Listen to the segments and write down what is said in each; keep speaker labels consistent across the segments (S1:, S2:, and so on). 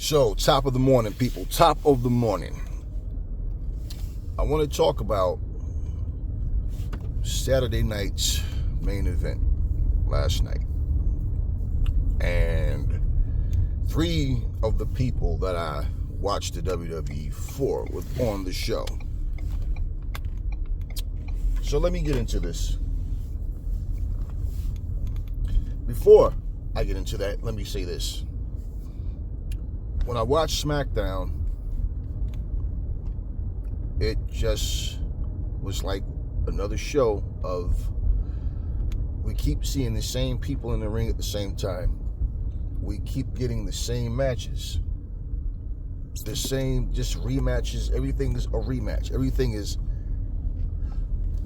S1: So, top of the morning, people. Top of the morning. I want to talk about Saturday night's main event last night. And three of the people that I watched the WWE for was on the show. So let me get into this. Before I get into that, let me say this. When I watched SmackDown, it just was like another show of we keep seeing the same people in the ring at the same time. We keep getting the same matches. The same, just rematches. Everything is a rematch. Everything is,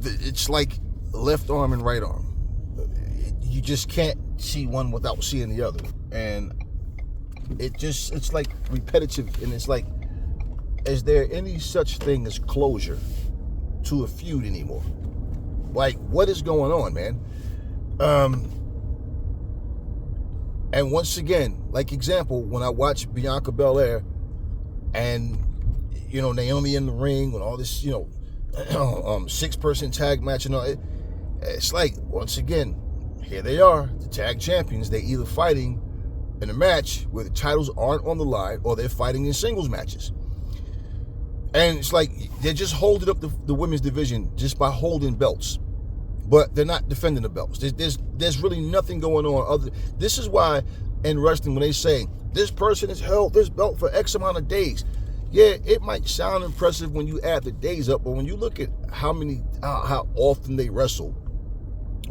S1: it's like left arm and right arm. You just can't see one without seeing the other. And it's like repetitive, and it's like, is there any such thing as closure to a feud anymore? Like, what is going on, man? And once again, like example, when I watch Bianca Belair and, Naomi in the ring with all this, 6-person tag match and all, it's like, once again, here they are, the tag champions. They either fighting in a match where the titles aren't on the line, or they're fighting in singles matches. And it's like they're just holding up the women's division just by holding belts, but they're not defending the belts. There's really nothing going on other. This is why in wrestling, when they say this person has held this belt for X amount of days, yeah, it might sound impressive when you add the days up, but when you look at how often they wrestle,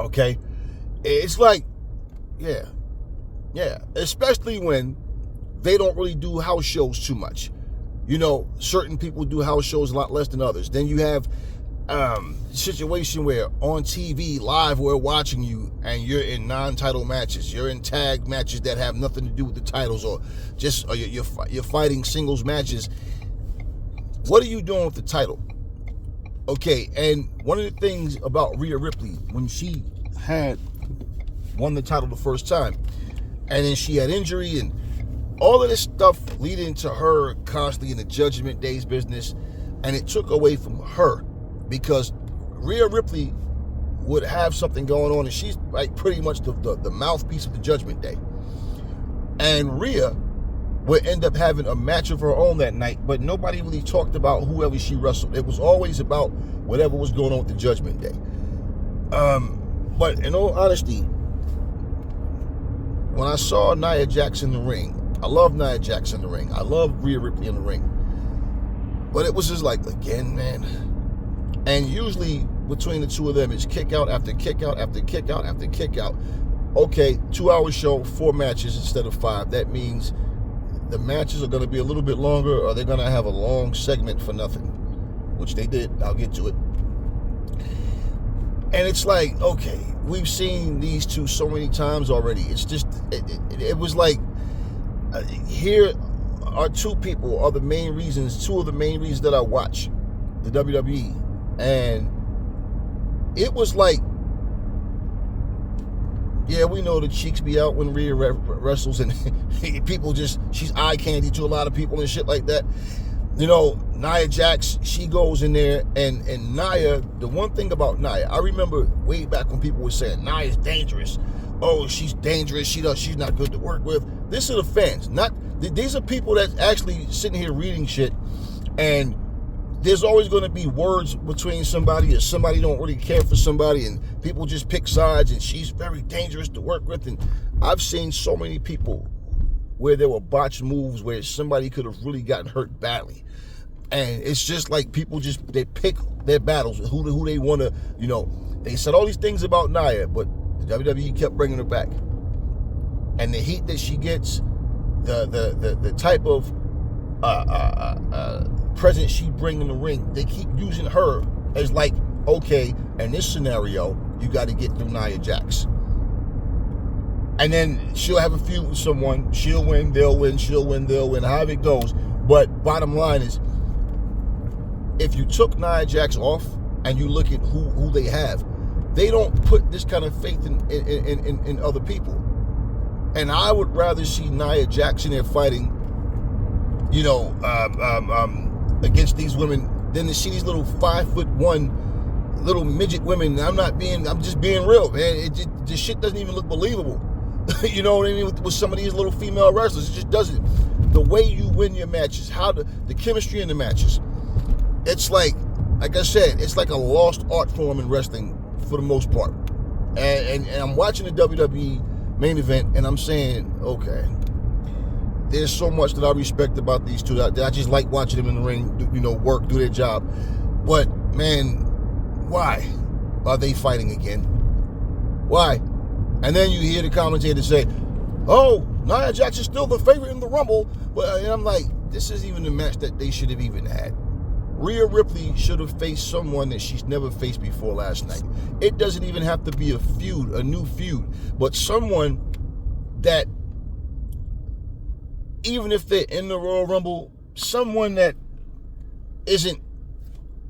S1: okay, it's like, yeah, especially when they don't really do house shows too much. Certain people do house shows a lot less than others. Then you have situation where on TV live we're watching you and you're in non-title matches, you're in tag matches that have nothing to do with the titles, or you're fighting singles matches. What are you doing with the title? Okay, and one of the things about Rhea Ripley, when she had won the title the first time, and then she had injury and all of this stuff leading to her constantly in the Judgment Day's business, and it took away from her because Rhea Ripley would have something going on, and she's like pretty much the mouthpiece of the Judgment Day. And Rhea would end up having a match of her own that night, but nobody really talked about whoever she wrestled. It was always about whatever was going on with the Judgment Day. But in all honesty, when I saw Nia Jax in the ring, I love Nia Jax in the ring. I love Rhea Ripley in the ring. But it was just like, again, man. And usually between the two of them, it's kick out after kick out after kick out after kick out. Okay, 2-hour show, 4 matches instead of 5. That means the matches are going to be a little bit longer, or they're going to have a long segment for nothing, which they did. I'll get to it. And it's like, okay, we've seen these two so many times already. It's just, it was like, here are two of the main reasons that I watch the WWE. And it was like, yeah, we know the cheeks be out when Rhea wrestles, and people she's eye candy to a lot of people and shit like that. Nia Jax, she goes in there, and Nia, the one thing about Nia, I remember way back when people were saying, Nia's dangerous. Oh, she's dangerous. She's not good to work with. This are the fans. These are people that's actually sitting here reading shit, and there's always going to be words between somebody, or somebody don't really care for somebody, and people just pick sides, and she's very dangerous to work with. And I've seen so many people where there were botched moves where somebody could have really gotten hurt badly. And it's just like people they pick their battles, who they want to, they said all these things about Nia, but the WWE kept bringing her back. And the heat that she gets, the type of presence she brings in the ring, they keep using her as like, okay, in this scenario, you got to get through Nia Jax. And then she'll have a feud with someone, she'll win, they'll win, however it goes. But bottom line is, if you took Nia Jax off and you look at who they have, they don't put this kind of faith in other people. And I would rather see Nia Jax in there fighting against these women, then to see these little 5'1" little midget women. I'm just being real, man. This shit doesn't even look believable. You know what I mean? With some of these little female wrestlers, it just doesn't. The way you win your matches, how the chemistry in the matches, it's like I said, it's like a lost art form in wrestling for the most part. And I'm watching the WWE main event, and I'm saying, okay, there's so much that I respect about these two. That I just like watching them in the ring, work, do their job. But man, why are they fighting again? Why? And then you hear the commentator say, "Oh, Nia Jax is still the favorite in the Rumble." And I'm like, this isn't even the match that they should have even had. Rhea Ripley should have faced someone that she's never faced before last night. It doesn't even have to be a new feud, but someone that, even if they're in the Royal Rumble, someone that isn't,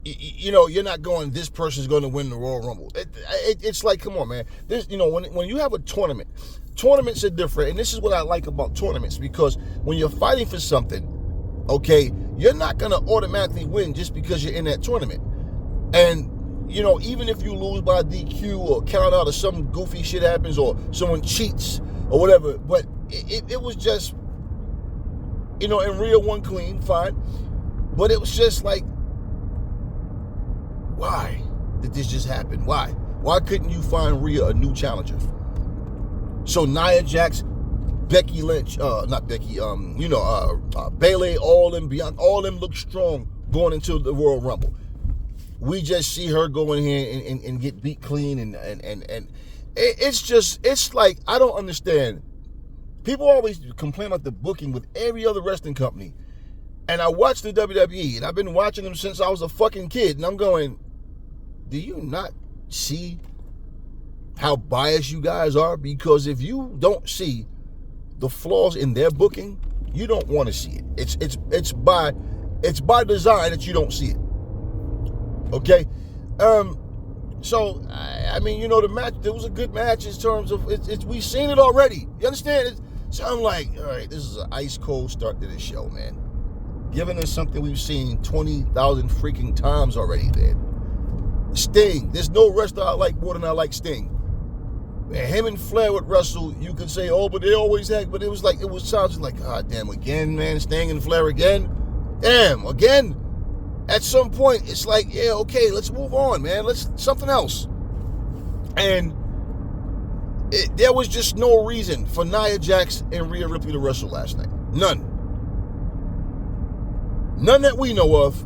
S1: you're not going, this person's going to win the Royal Rumble. It's like, come on, man. When you have a tournament, tournaments are different, and this is what I like about tournaments, because when you're fighting for something, okay, you're not going to automatically win just because you're in that tournament. And, even if you lose by DQ or count out or some goofy shit happens or someone cheats or whatever, but it was just, and Rhea won clean, fine. But it was just like, why did this just happen? Why? Why couldn't you find Rhea a new challenger? So Nia Jax, Becky Lynch, not Becky, Bayley, all them look strong going into the Royal Rumble. We just see her go in here and get beat clean, and it's like, I don't understand. People always complain about the booking with every other wrestling company. And I watch the WWE, and I've been watching them since I was a fucking kid, and I'm going, do you not see how biased you guys are? Because if you don't see the flaws in their booking, you don't want to see it. It's by design that you don't see it. Okay? So I mean, the match, it was a good match in terms of we've seen it already. You understand? So I'm like, all right, this is an ice cold start to the show, man. Giving us something we've seen 20,000 freaking times already, man. Sting. There's no wrestler I like more than I like Sting. Man, him and Flair would wrestle. You could say, oh, but they always had, but it sounds like, God damn, again, man, Sting and Flair again. Damn, again. At some point, it's like, yeah, okay, let's move on, man. Let's something else. And there was just no reason for Nia Jax and Rhea Ripley to wrestle last night. None that we know of.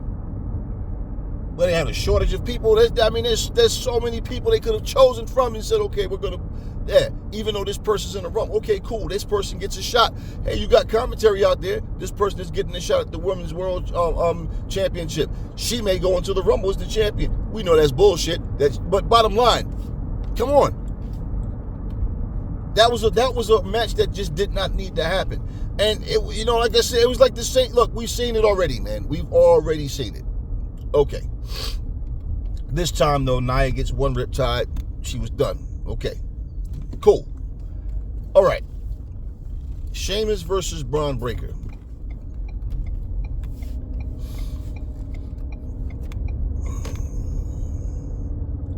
S1: But they had a shortage of people. There's so many people they could have chosen from and said, okay, we're going to, even though this person's in the Rumble, okay, cool, this person gets a shot. Hey, you got commentary out there. This person is getting a shot at the Women's World Championship. She may go into the Rumble as the champion. We know that's bullshit. But bottom line, come on. That was a match that just did not need to happen. And, like I said, it was like the same. Look, we've seen it already, man. We've already seen it. Okay. This time, though, Nia gets one riptide. She was done. Okay. Cool. All right. Sheamus versus Braun Breaker.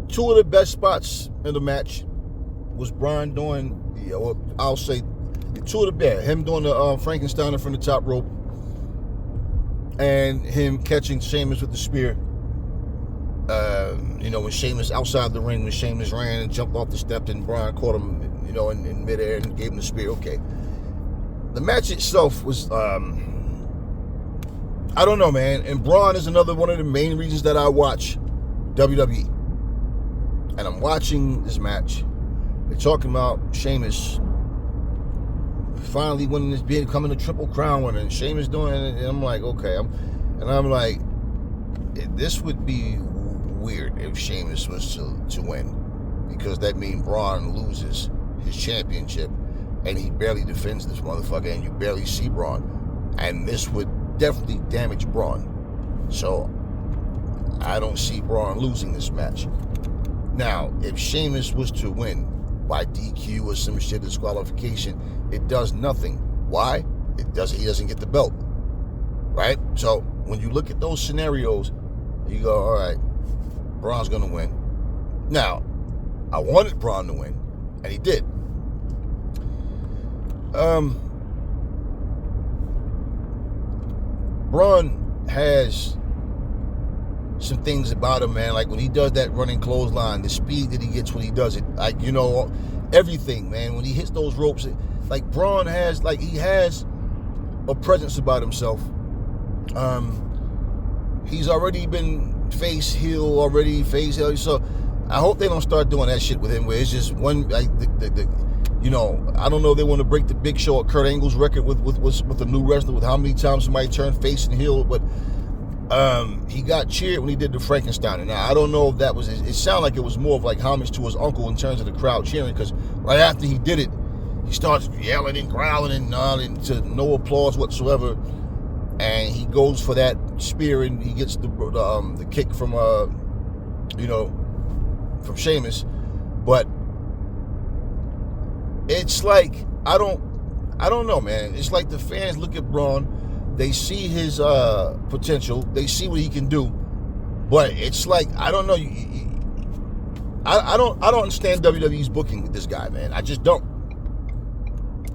S1: Two of the best spots in the match was Braun doing, I'll say, two of the best. Him doing the Frankensteiner from the top rope, and him catching Sheamus with the spear. When Sheamus outside the ring, when Sheamus ran and jumped off the steps, and Braun caught him, in midair and gave him the spear. Okay. The match itself was, I don't know, man. And Braun is another one of the main reasons that I watch WWE. And I'm watching this match. They're talking about Sheamus finally winning this, becoming a Triple Crown winner, and Sheamus doing it, and I'm like, okay. I'm like, this would be weird if Sheamus was to win, because that means Braun loses his championship, and he barely defends this motherfucker, and you barely see Braun, and this would definitely damage Braun. So I don't see Braun losing this match. Now, if Sheamus was to win by DQ or some shit, disqualification, it does nothing. Why? He doesn't get the belt. right? So when you look at those scenarios, you go, all right, Braun's going to win. Now, I wanted Braun to win, and he did. Braun has some things about him, man. Like when he does that running clothesline, the speed that he gets when he does it, like, you know, everything, man. When he hits those ropes, like Braun has, like, he has a presence about himself. He's already been face heel, so I hope they don't start doing that shit with him where it's just one, like, you know, I don't know if they want to break the Big Show or Kurt Angle's record with a new wrestler, with how many times somebody turned face and heel, but he got cheered when he did the Frankenstein. And now I don't know if that was, it sounded like it was more of like homage to his uncle in terms of the crowd cheering, because right after he did it, he starts yelling and growling and to no applause whatsoever. And he goes for that spear and he gets the kick from you know, from Sheamus. But it's like, I don't know, man. It's like the fans look at Braun, they see his potential, they see what he can do, but it's like, I don't know. I don't understand WWE's booking with this guy, man. I just don't.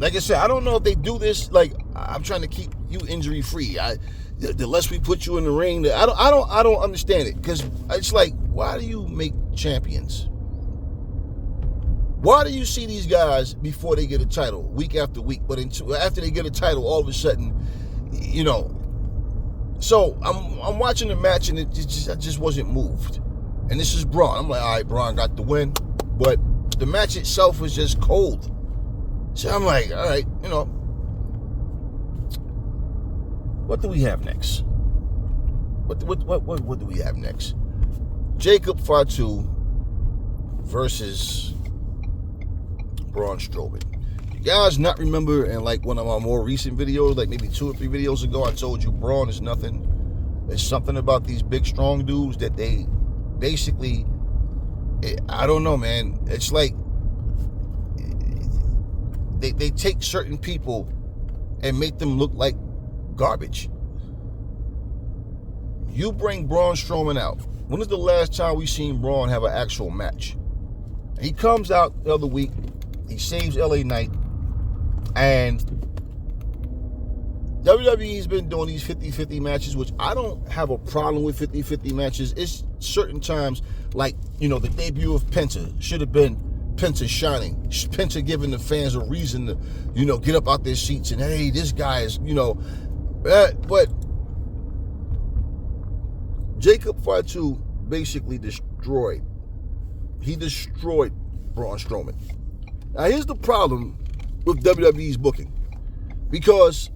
S1: Like I said, I don't know if they do this. Like, I'm trying to keep you injury free. The less we put you in the ring, I don't understand it, because it's like, why do you make champions? Why do you see these guys before they get a title, week after week, but after they get a title, all of a sudden, you know? So I'm watching the match and I just wasn't moved. And this is Braun. I'm like, all right, Braun got the win, but the match itself was just cold. So I'm like, all right, you know, what do we have next? What do we have next? Jacob Fatu versus Braun Strowman. You guys not remember in like one of my more recent videos, like maybe 2 or 3 videos ago, I told you Braun is nothing. There's something about these big, strong dudes that they basically, I don't know, man. It's like they take certain people and make them look like garbage. You bring Braun Strowman out. When is the last time we seen Braun have an actual match? He comes out the other week, he saves LA Knight, and WWE's been doing these 50-50 matches, which I don't have a problem with 50-50 matches. It's certain times, like, you know, the debut of Penta should have been Penta shining. Penta giving the fans a reason to, you know, get up out their seats and, hey, this guy is, you know. But Jacob Fatu basically destroyed Braun Strowman. Now, here's the problem with WWE's booking. Because,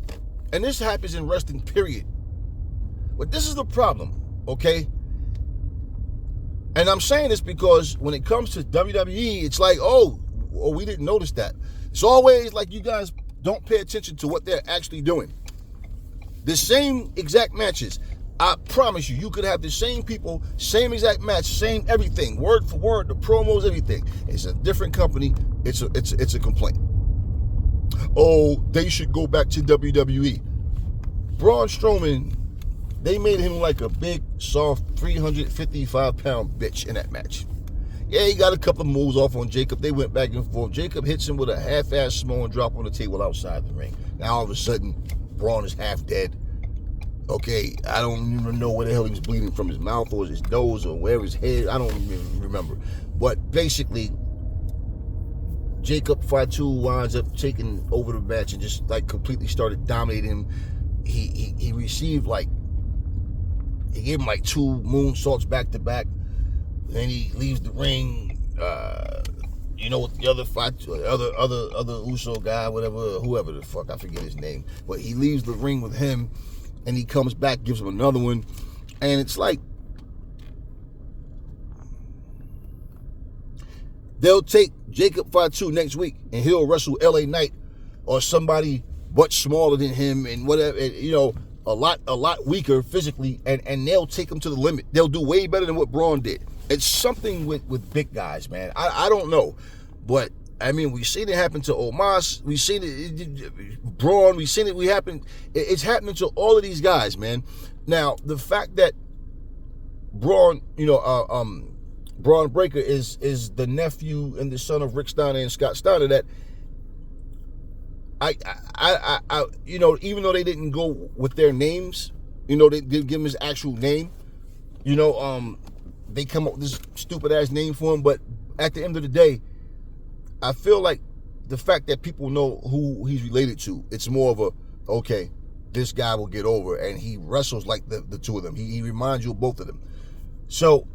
S1: and this happens in wrestling, period. But this is the problem, okay? And I'm saying this because when it comes to WWE, it's like, oh, we didn't notice that. It's always like you guys don't pay attention to what they're actually doing. The same exact matches. I promise you, you could have the same people, same exact match, same everything, word for word, the promos, everything. It's a different company. It's a complaint. Oh, they should go back to WWE. Braun Strowman, they made him like a big, soft, 355-pound bitch in that match. Yeah, he got a couple of moves off on Jacob. They went back and forth. Jacob hits him with a half-ass Samoan drop on the table outside the ring. Now, all of a sudden, Braun is half dead. Okay, I don't even know where the hell he was bleeding from, his mouth or his nose or where his head. I don't even remember. But basically, Jacob Fatu winds up taking over the match and just like completely started dominating him. He received like, he gave him like 2 moonsaults back to back. Then he leaves the ring. You know, with the other Uso guy, whoever the fuck, I forget his name. But he leaves the ring with him, and he comes back, gives him another one, and it's like they'll take Jacob Fatu next week, and he'll wrestle LA Knight or somebody much smaller than him, and whatever, you know, a lot weaker physically, and they'll take him to the limit. They'll do way better than what Braun did. It's something with big guys, man. I don't know, but I mean, we've seen it happen to Omos. We've seen it, Braun. We've seen it. It's happening to all of these guys, man. Now, the fact that Braun, Braun Breaker is the nephew and the son of Rick Steiner and Scott Steiner. That I even though they didn't go with their names, they didn't give him his actual name. They come up with this stupid ass name for him, but at the end of the day, I feel like the fact that people know who he's related to, it's more of a, okay, this guy will get over, and he wrestles like the two of them. He reminds you of both of them. So,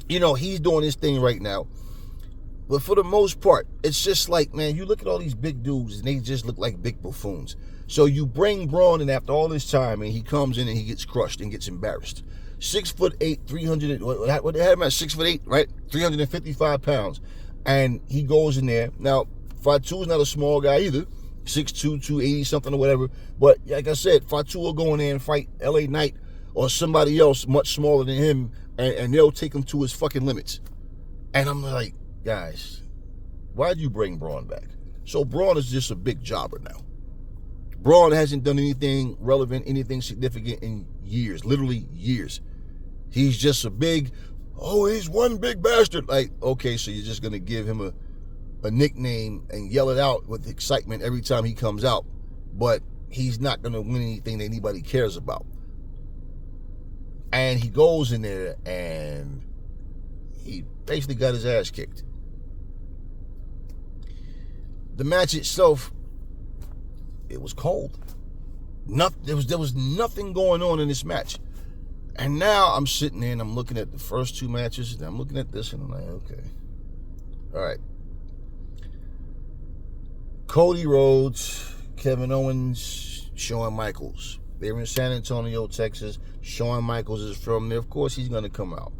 S1: he's doing his thing right now. But for the most part, it's just like, man, you look at all these big dudes, and they just look like big buffoons. So you bring Braun in after all this time, and he comes in and he gets crushed and gets embarrassed. 6'8", 300, what they had him at 6'8", right? 355 pounds. And he goes in there. Now, Fatu is not a small guy either. 6'2", 280 something or whatever. But like I said, Fatu will go in there and fight LA Knight or somebody else much smaller than him, and they'll take him to his fucking limits. And I'm like, guys, why'd you bring Braun back? So Braun is just a big jobber now. Braun hasn't done anything relevant, anything significant in years, literally years. He's just a big, he's one big bastard. Like, okay, so you're just going to give him a nickname and yell it out with excitement every time he comes out, but he's not going to win anything that anybody cares about. And he goes in there and he basically got his ass kicked. The match itself, it was cold. There was nothing going on in this match. And now I'm sitting there and I'm looking at the first two matches, and I'm looking at this and I'm like, okay. All right. Cody Rhodes, Kevin Owens, Shawn Michaels. They're in San Antonio, Texas. Shawn Michaels is from there. Of course, he's going to come out.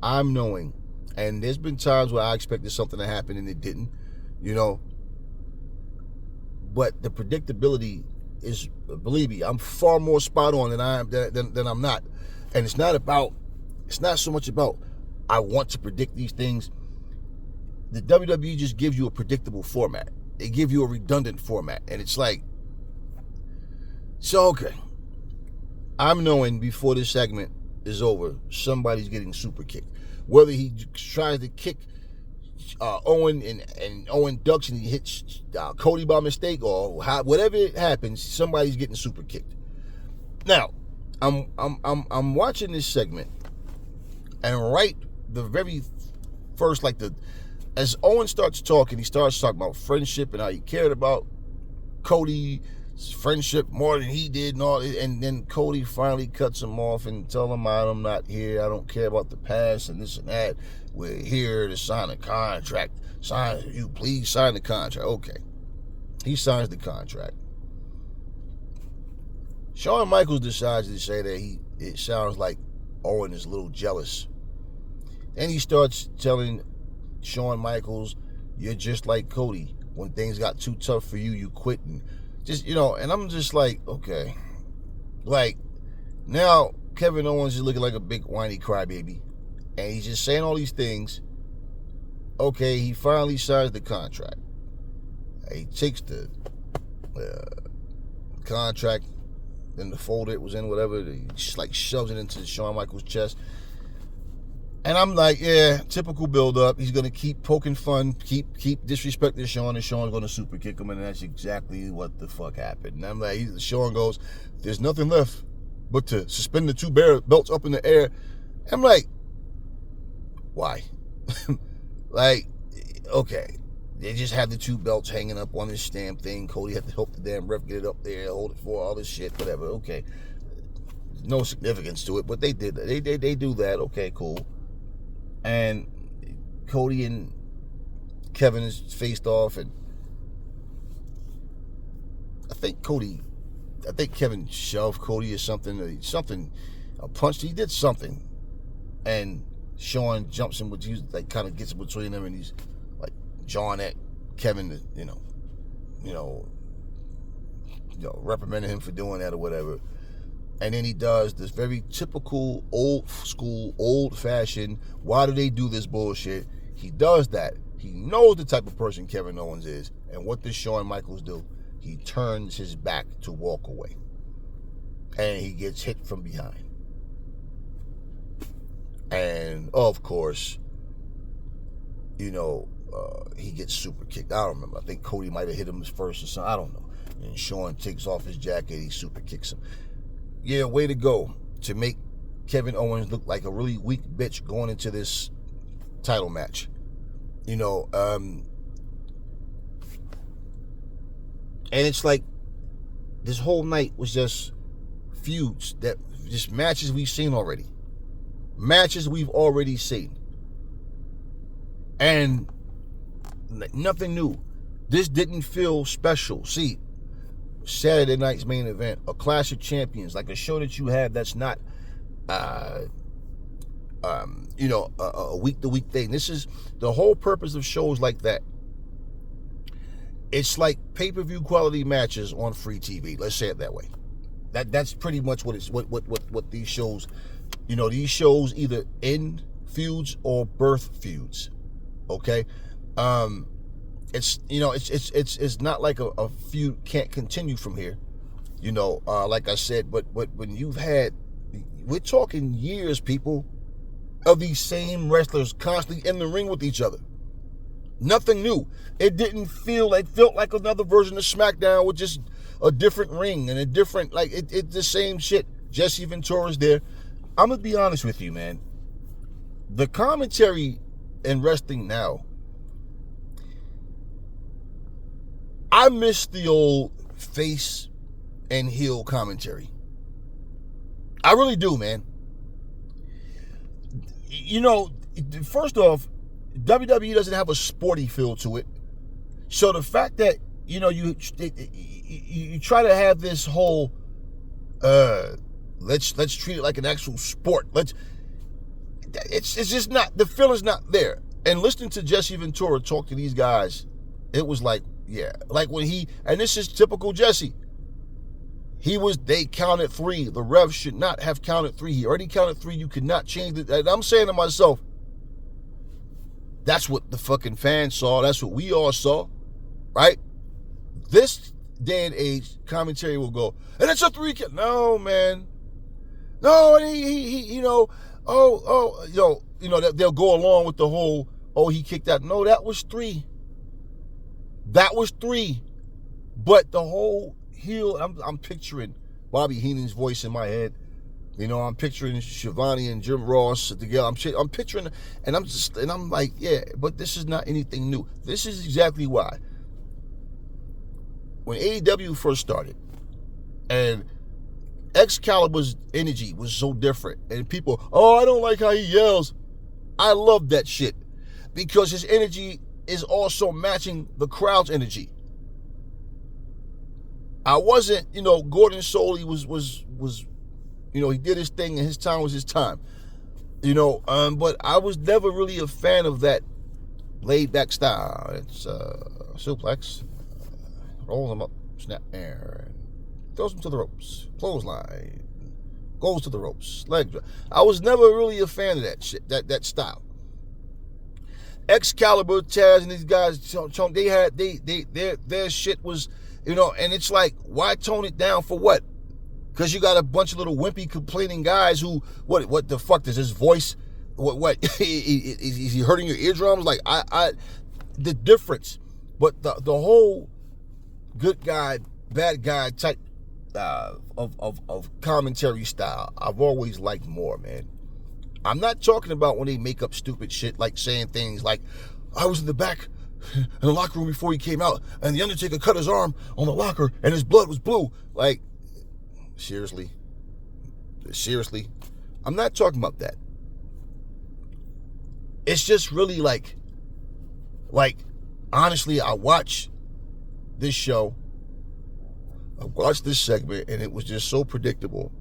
S1: I'm knowing. And there's been times where I expected something to happen and it didn't, But the predictability is, believe me, I'm far more spot on than I'm not. And it's not so much about I want to predict these things. The WWE just gives you a predictable format. They give you a redundant format. And it's like, so okay. I'm knowing before this segment is over, somebody's getting super kicked. Whether he tries to kick Owen and Owen ducks and he hits Cody by mistake, or whatever it happens, somebody's getting super kicked. Now, I'm watching this segment, and right the very first, as Owen starts talking, he starts talking about friendship and how he cared about Cody's friendship more than he did, and then Cody finally cuts him off and tells him, I'm not here, I don't care about the past and this and that. We're here to sign a contract. Please sign the contract. Okay. He signs the contract. Shawn Michaels decides to say that it sounds like Owen is a little jealous. Then he starts telling Shawn Michaels, you're just like Cody. When things got too tough for you, you quit. And just, and I'm just like, okay. Like, now Kevin Owens is looking like a big whiny crybaby. And he's just saying all these things. Okay, he finally signs the contract. He takes the contract, then the folder it was in, whatever, he just shoves it into Shawn Michaels' chest. And I'm like, yeah, typical build-up. He's going to keep poking fun, keep disrespecting Shawn, and Shawn's going to super kick him, and that's exactly what the fuck happened. And I'm like, Shawn goes, there's nothing left but to suspend the two belts up in the air. I'm like, why? Okay. They just had the two belts hanging up on this stamp thing. Cody had to help the damn ref get it up there, hold it for all this shit, whatever. Okay. No significance to it, but they did that. They do that. Okay, cool. And Cody and Kevin is faced off, and I think Kevin shoved Cody or something, a punch. He did something, and Shawn jumps in, which he kind of gets in between them, and he's jawing at Kevin, reprimanding him for doing that or whatever. And then he does this very typical old school, old fashioned, why do they do this bullshit? He does that. He knows the type of person Kevin Owens is. And what does Shawn Michaels do? He turns his back to walk away. And he gets hit from behind. And, of course, he gets super kicked. I don't remember. I think Cody might have hit him first or something. I don't know. And Shawn takes off his jacket. He super kicks him. Yeah, way to go to make Kevin Owens look like a really weak bitch going into this title match. And it's like this whole night was just feuds, just matches we've seen already. Matches we've already seen. And nothing new. This didn't feel special. See, Saturday night's main event, a Clash of Champions, like a show that you have that's not a week-to-week thing. This is the whole purpose of shows like that. It's like pay-per-view quality matches on free TV. Let's say it that way. That's pretty much what it's what these shows. These shows either end feuds or birth feuds. Okay, it's not like a feud can't continue from here. Like I said, but when you've had, we're talking years, people, of these same wrestlers constantly in the ring with each other. Nothing new. It felt like another version of SmackDown with just a different ring and a different, it's the same shit. Jesse Ventura's there. I'm going to be honest with you, man. The commentary in wrestling now, I miss the old face and heel commentary. I really do, man. First off, WWE doesn't have a sporty feel to it. So the fact that, you try to have this whole, let's treat it like an actual sport. It's just not, the feeling's not there. And listening to Jesse Ventura talk to these guys, it was like, yeah, like when and this is typical Jesse. They counted 3. The ref should not have counted 3. He already counted 3. You could not change it. And I'm saying to myself, that's what the fucking fans saw. That's what we all saw, right? This day and age, commentary will go, and it's a 3 count. No, man. No, and they'll go along with the whole, he kicked out. No, that was 3. That was 3. But the whole heel, I'm picturing Bobby Heenan's voice in my head. I'm picturing Shivani and Jim Ross together. I'm picturing, and I'm like, yeah, but this is not anything new. This is exactly why. When AEW first started, and Excalibur's energy was so different, and people, I don't like how he yells. I love that shit because his energy is also matching the crowd's energy. I wasn't, Gordon Soley was he did his thing and his time was his time. But I was never really a fan of that laid back style. It's suplex, rolls him up, snap air, throws him to the ropes, clothesline, goes to the ropes, leg drop. I was never really a fan of that shit, that style. Excalibur, Taz, and these guys, they had their shit was, and it's like, why tone it down for what? Because you got a bunch of little wimpy complaining guys who, what the fuck does his voice, what is he hurting your eardrums? Like, the difference, but the whole good guy, bad guy type of commentary style, I've always liked more, man. I'm not talking about when they make up stupid shit like saying things like, I was in the back in the locker room before he came out and the Undertaker cut his arm on the locker and his blood was blue. Like, seriously? I'm not talking about that. It's just really like, honestly, I watch this show, I watched this segment, and it was just so predictable.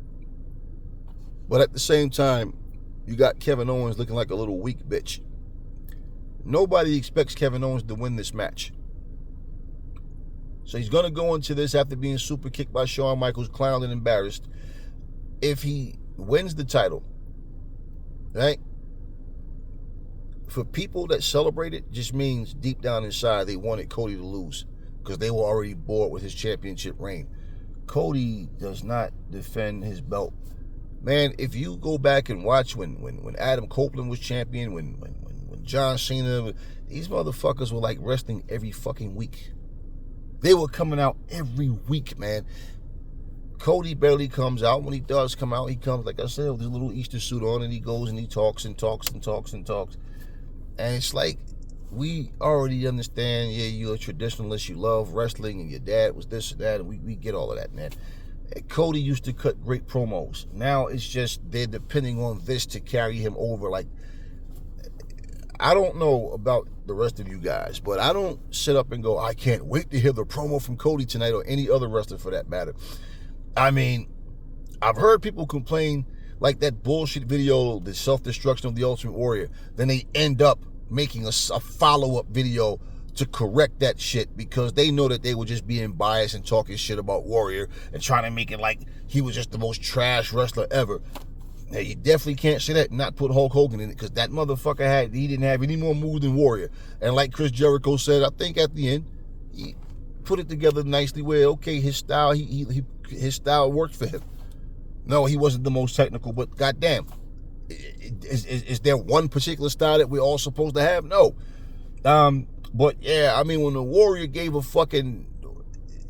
S1: But at the same time, you got Kevin Owens looking like a little weak bitch. Nobody expects Kevin Owens to win this match. So he's going to go into this after being super kicked by Shawn Michaels, clowned and embarrassed. If he wins the title, right? for people that celebrate it, just means deep down inside they wanted Cody to lose because they were already bored with his championship reign. Cody does not defend his belt. Man, if you go back and watch when Adam Copeland was champion, when John Cena, these motherfuckers were like wrestling every fucking week. They were coming out every week, man. Cody barely comes out. When he does come out, he comes, like I said, with his little Easter suit on, and he goes and he talks and talks and talks and talks. And it's like, we already understand, yeah, you're a traditionalist, you love wrestling, and your dad was this and that, and we get all of that, man. Cody used to cut great promos. Now it's just they're depending on this to carry him over. Like, I don't know about the rest of you guys, but I don't sit up and go, I can't wait to hear the promo from Cody tonight, or any other wrestler for that matter. I mean, I've heard people complain like that bullshit video, the self-destruction of the Ultimate Warrior. Then they end up making a follow-up video to correct that shit because they know that they were just being biased and talking shit about Warrior and trying to make it like he was just the most trash wrestler ever. Now, you definitely can't say that and not put Hulk Hogan in it, because that motherfucker he didn't have any more moves than Warrior. And like Chris Jericho said, I think at the end, he put it together nicely where, okay, his style, his style worked for him. No, he wasn't the most technical, but goddamn, is there one particular style that we're all supposed to have? No. But yeah, I mean, when the Warrior gave a fucking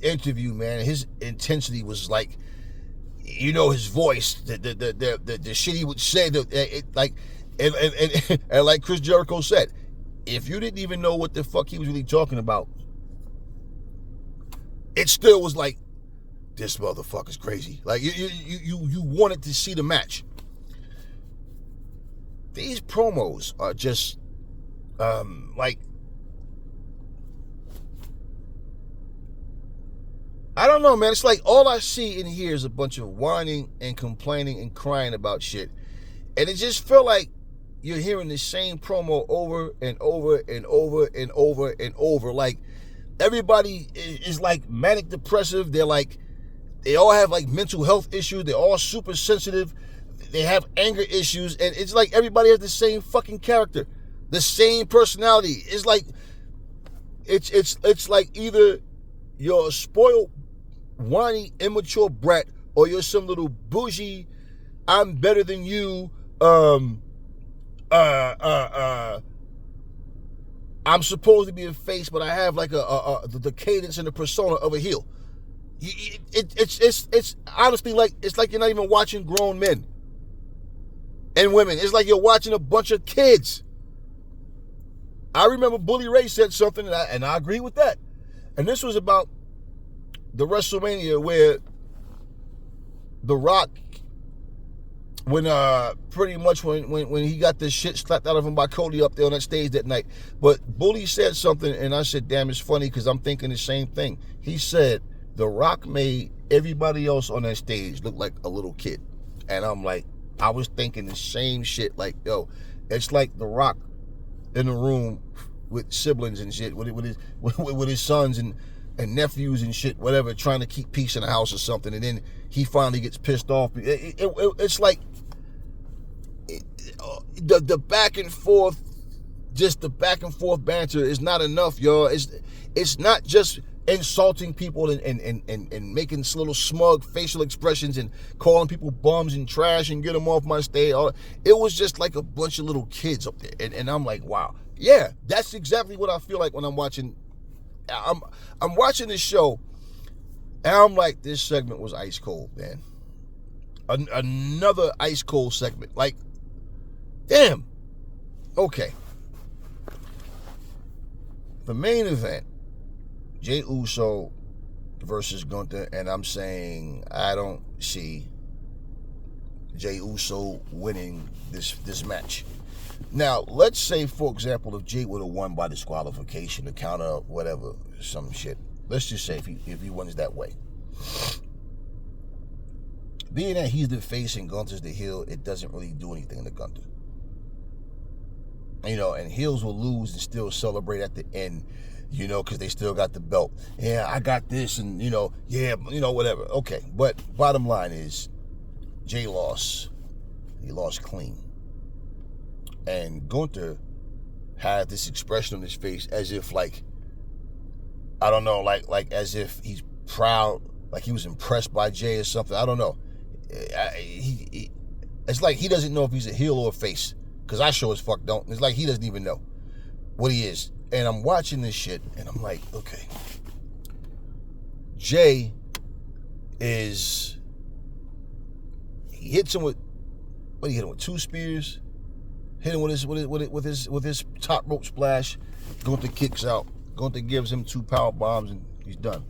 S1: interview, man, his intensity was like, you know, his voice, the shit he would say, and like Chris Jericho said, if you didn't even know what the fuck he was really talking about, it still was like, this motherfucker's crazy. Like, you wanted to see the match. These promos are just like, I don't know, man. It's like all I see and hear is a bunch of whining and complaining and crying about shit. And it just felt like you're hearing the same promo over and over and over and over and over. Like, everybody is like manic depressive. They all have like mental health issues. They're all super sensitive. They have anger issues. And it's like everybody has the same fucking character, the same personality. It's like, it's like either you're a spoiled, whiny, immature brat, or you're some little bougie, I'm better than you, I'm supposed to be a face, but I have like the cadence and the persona of a heel. It's honestly like, it's like you're not even watching grown men and women. It's like you're watching a bunch of kids. I remember Bully Ray said something, and I agree with that. And this was about the WrestleMania where The Rock, when pretty much when he got this shit slapped out of him by Cody up there on that stage that night. But Bully said something, and I said, damn, it's funny because I'm thinking the same thing. He said, The Rock made everybody else on that stage look like a little kid. And I'm like, I was thinking the same shit. Like, yo, it's like The Rock in a room with siblings and shit, with his sons and nephews and shit, whatever, trying to keep peace in the house or something, and then he finally gets pissed off. It's like the back and forth, just the back and forth banter is not enough, y'all. It's not just insulting people and making little smug facial expressions and calling people bums and trash and get them off my stage. It was just like a bunch of little kids up there, and I'm like, wow, yeah, that's exactly what I feel like when I'm watching. I'm watching this show, and I'm like, this segment was ice cold, man. Another ice cold segment. Like, damn. Okay. The main event, Jey Uso versus Gunther, and I'm saying I don't see Jey Uso winning this match. Now, let's say, for example, if Jey would have won by disqualification, the counter, whatever, some shit. Let's just say if he wins that way. Being that he's the face and Gunther's the heel, it doesn't really do anything to Gunther. You know, and heels will lose and still celebrate at the end, you know, because they still got the belt. Yeah, I got this, and, you know, yeah, you know, whatever. Okay, but bottom line is, Jey lost. He lost clean. And Gunther had this expression on his face as if like, I don't know, like as if he's proud, like he was impressed by Jay or something. I don't know. It's like he doesn't know if he's a heel or a face, because I sure as fuck don't. It's like he doesn't even know what he is. And I'm watching this shit, and I'm like, okay, Jay is, he hits him with, what did he hit him with? 2 spears. Hit him with his top rope splash. Gunther kicks out. Gunther gives him 2 power bombs, and he's done.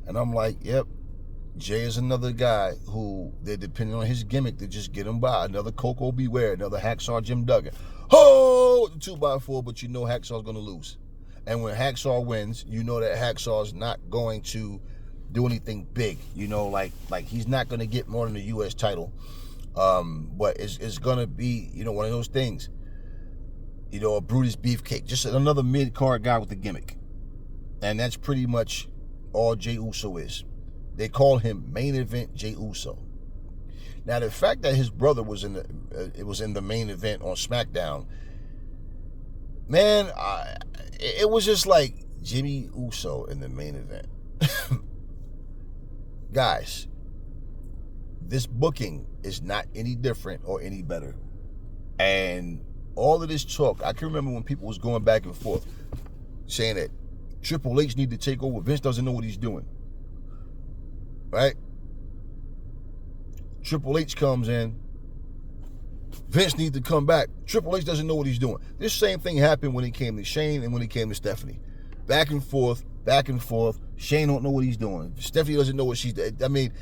S1: And I'm like, yep, Jay is another guy who they're depending on his gimmick to just get him by. Another Coco Beware, another Hacksaw Jim Duggan. Oh, the 2x4, but you know Hacksaw's going to lose. And when Hacksaw wins, you know that Hacksaw's not going to do anything big. You know, like he's not going to get more than the U.S. title. But it's going to be, you know, one of those things. You know, a Brutus Beefcake. Just another mid-card guy with a gimmick. And that's pretty much all Jey Uso is. They call him Main Event Jey Uso. Now, the fact that his brother was in the main event on SmackDown, man, it was just like Jimmy Uso in the main event. Guys, this booking is not any different or any better. And all of this talk, I can remember when people was going back and forth saying that Triple H need to take over. Vince doesn't know what he's doing. Right? Triple H comes in. Vince needs to come back. Triple H doesn't know what he's doing. This same thing happened when it came to Shane and when it came to Stephanie. Back and forth, back and forth. Shane don't know what he's doing. Stephanie doesn't know what she's doing. I mean,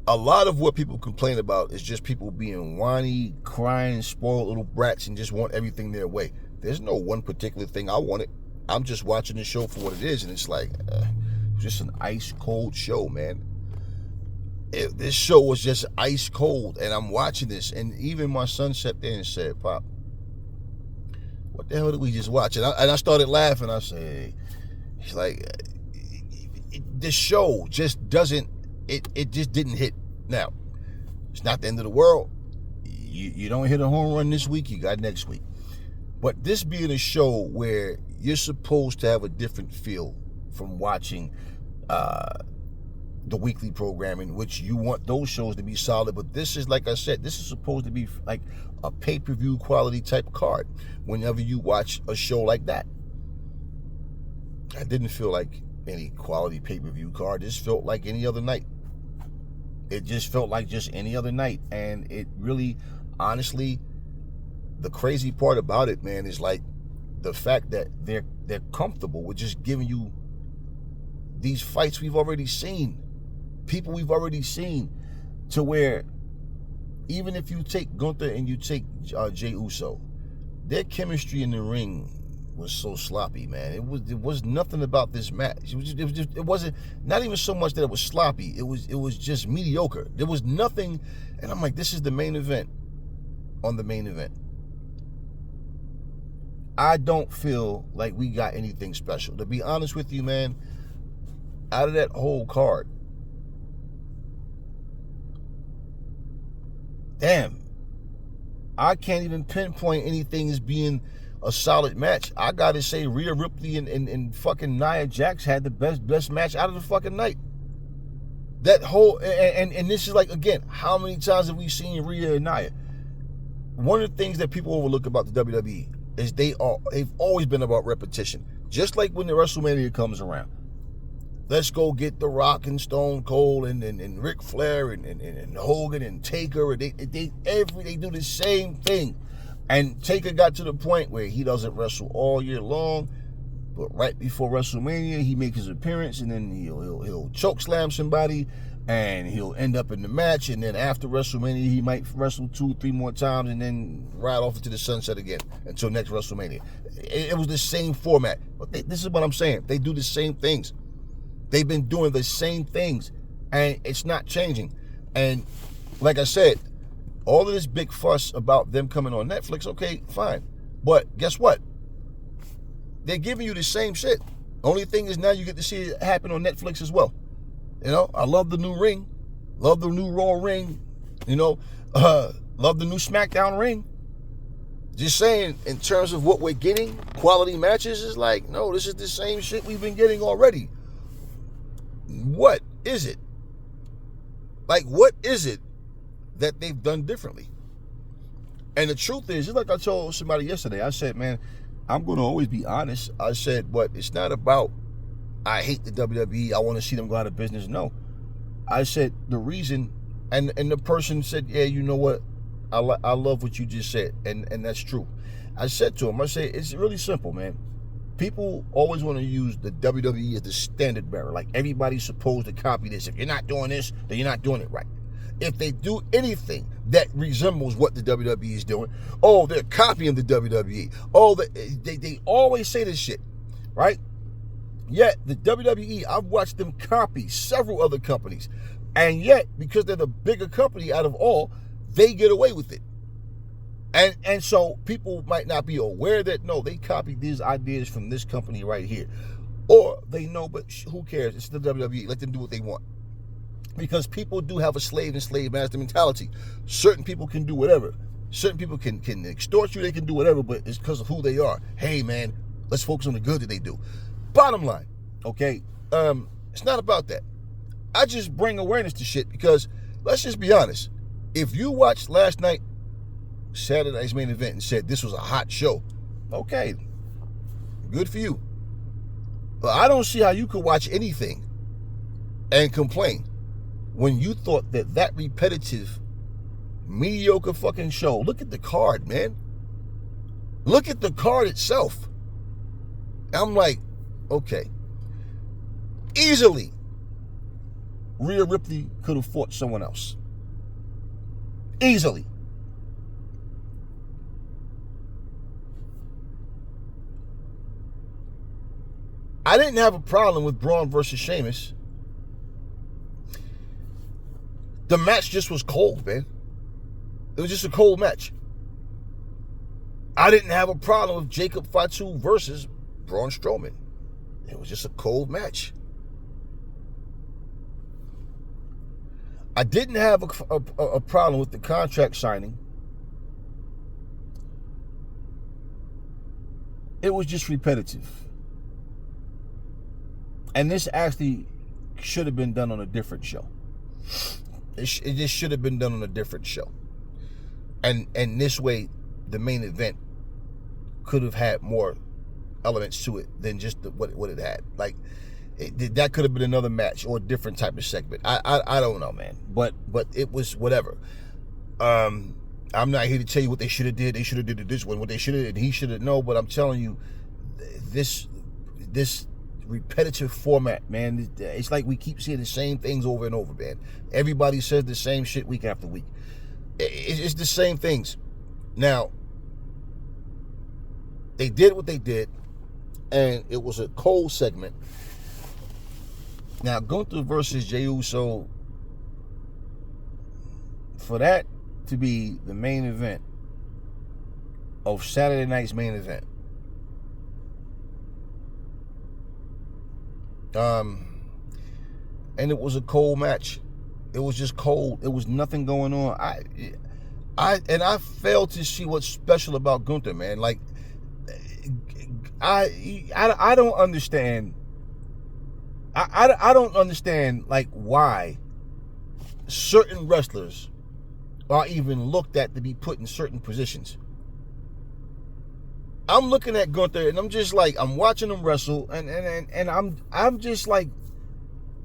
S1: a lot of what people complain about is just people being whiny, crying, spoiled little brats and just want everything their way. There's no one particular thing I wanted. I'm just watching the show for what it is, and it's like, just an ice cold show, man. This show was just ice cold, and I'm watching this, and even my son sat there and said, "Pop, what the hell did we just watch?" And I started laughing. I said, "He's like, this show just doesn't. It just didn't hit." Now, it's not the end of the world. You don't hit a home run this week, you got next week. But this being a show where you're supposed to have a different feel from watching the weekly programming, which you want those shows to be solid, but this is, like I said, this is supposed to be like a pay-per-view quality type card whenever you watch a show like that. I didn't feel like any quality pay-per-view card. This felt like any other night. It just felt like just any other night. And it really, honestly, the crazy part about it, man, is like the fact that they're comfortable with just giving you these fights we've already seen, people we've already seen, to where even if you take Gunther and you take Jey Uso, their chemistry in the ring was so sloppy, man. It was nothing about this match. It wasn't not even so much that it was sloppy. It was just mediocre. There was nothing, and I'm like, this is the main event on the main event. I don't feel like we got anything special. To be honest with you, man, out of that whole card, damn, I can't even pinpoint anything as being a solid match. I gotta say, Rhea Ripley and fucking Nia Jax had the best match out of the fucking night. That whole, and this is like, again, how many times have we seen Rhea and Nia? One of the things that people overlook about the WWE is they've always been about repetition. Just like when the WrestleMania comes around. Let's go get The Rock and Stone Cold and Ric Flair and Hogan and Taker. They do the same thing. And Taker got to the point where he doesn't wrestle all year long, but right before WrestleMania, he makes his appearance, and then he'll choke slam somebody, and he'll end up in the match, and then after WrestleMania, he might wrestle 2-3 more times, and then ride off into the sunset again until next WrestleMania. It was the same format. But this is what I'm saying. They do the same things. They've been doing the same things, and it's not changing. And like I said, all of this big fuss about them coming on Netflix, okay, fine. But guess what? They're giving you the same shit. Only thing is now you get to see it happen on Netflix as well. You know, I love the new ring. Love the new Raw ring. You know, love the new SmackDown ring. Just saying, in terms of what we're getting, quality matches is like, no, this is the same shit we've been getting already. What is it? Like, what is it that they've done differently? And the truth is, just like I told somebody yesterday, I said, man, I'm going to always be honest. I said, but it's not about, I hate the WWE, I want to see them go out of business. No. I said, the reason, and the person said, yeah, you know what? I love what you just said, and that's true. I said to him, I said, it's really simple, man. People always want to use the WWE as the standard bearer. Like, everybody's supposed to copy this. If you're not doing this, then you're not doing it right. If they do anything that resembles what the WWE is doing, oh, they're copying the WWE. Oh, they always say this shit, right? Yet, the WWE, I've watched them copy several other companies. And yet, because they're the bigger company out of all, they get away with it. And so people might not be aware that, no, they copied these ideas from this company right here. Or they know, but who cares? It's the WWE. Let them do what they want. Because people do have a slave and slave master mentality. Certain people can do whatever. Certain people can extort you. They can do whatever, but it's because of who they are. Hey, man, let's focus on the good that they do. Bottom line, okay, it's not about that. I just bring awareness to shit because, let's just be honest, if you watched last night, Saturday night's main event, and said this was a hot show, okay, good for you. But I don't see how you could watch anything and complain when you thought that repetitive, mediocre fucking show. Look at the card, man. Look at the card itself. I'm like, okay. Easily, Rhea Ripley could have fought someone else. Easily. I didn't have a problem with Braun versus Sheamus. The match just was cold, man. It was just a cold match. I didn't have a problem with Jacob Fatu versus Braun Strowman. It was just a cold match. I didn't have a problem with the contract signing. It was just repetitive. And this actually should have been done on a different show. It just should have been done on a different show. And this way, the main event could have had more elements to it than just what it had. Like, that could have been another match or a different type of segment. I don't know, man. But it was whatever. I'm not here to tell you what they should have did. They should have did this one. What they should have did, he should have known. But I'm telling you, this repetitive format, man, it's like we keep seeing the same things over and over, man. Everybody says the same shit week after week. It's the same things. Now, they did what they did, and it was a cold segment. Now, Gunther versus Jey Uso, for that to be the main event of Saturday night's main event, and it was a cold match. It was just cold. There was nothing going on. I failed to see what's special about Gunther, man. Like, I don't understand. I don't understand, like, why certain wrestlers are even looked at to be put in certain positions. I'm looking at Gunther and I'm just like, I'm watching him wrestle and I'm just like,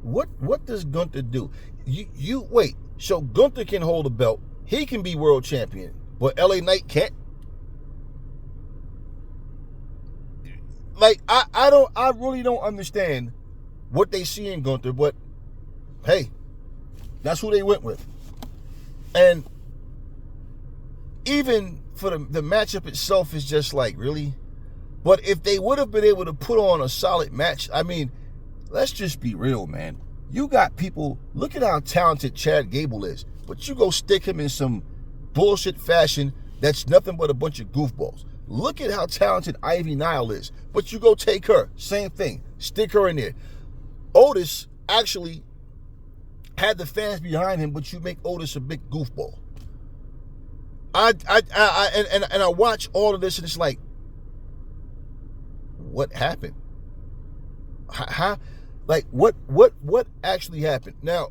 S1: what does Gunther do? You wait, so Gunther can hold a belt, he can be world champion, but LA Knight can't? Like, I really don't understand what they see in Gunther, but hey, that's who they went with. And even for the matchup itself is just like, really? But if they would have been able to put on a solid match, I mean, let's just be real, man. You got people, look at how talented Chad Gable is, but you go stick him in some bullshit fashion that's nothing but a bunch of goofballs. Look at how talented Ivy Nile is, but you go take her, same thing, stick her in there. Otis actually had the fans behind him, but you make Otis a big goofball. I watch all of this and it's like, what happened? How, like, what actually happened? Now,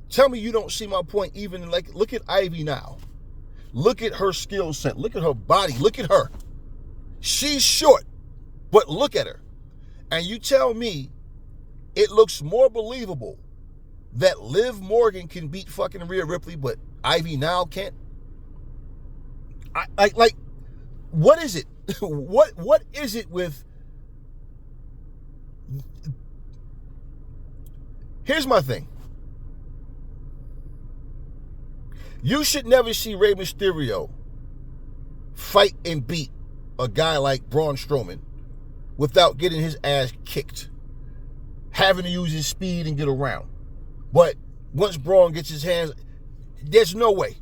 S1: tell me you don't see my point. Even like, look at Ivy now. Look at her skill set. Look at her body. Look at her. She's short, but look at her. And you tell me it looks more believable that Liv Morgan can beat fucking Rhea Ripley, but Ivy now can't? Like, what is it? What is it with... Here's my thing. You should never see Rey Mysterio fight and beat a guy like Braun Strowman without getting his ass kicked, having to use his speed and get around. But once Braun gets his hands, there's no way.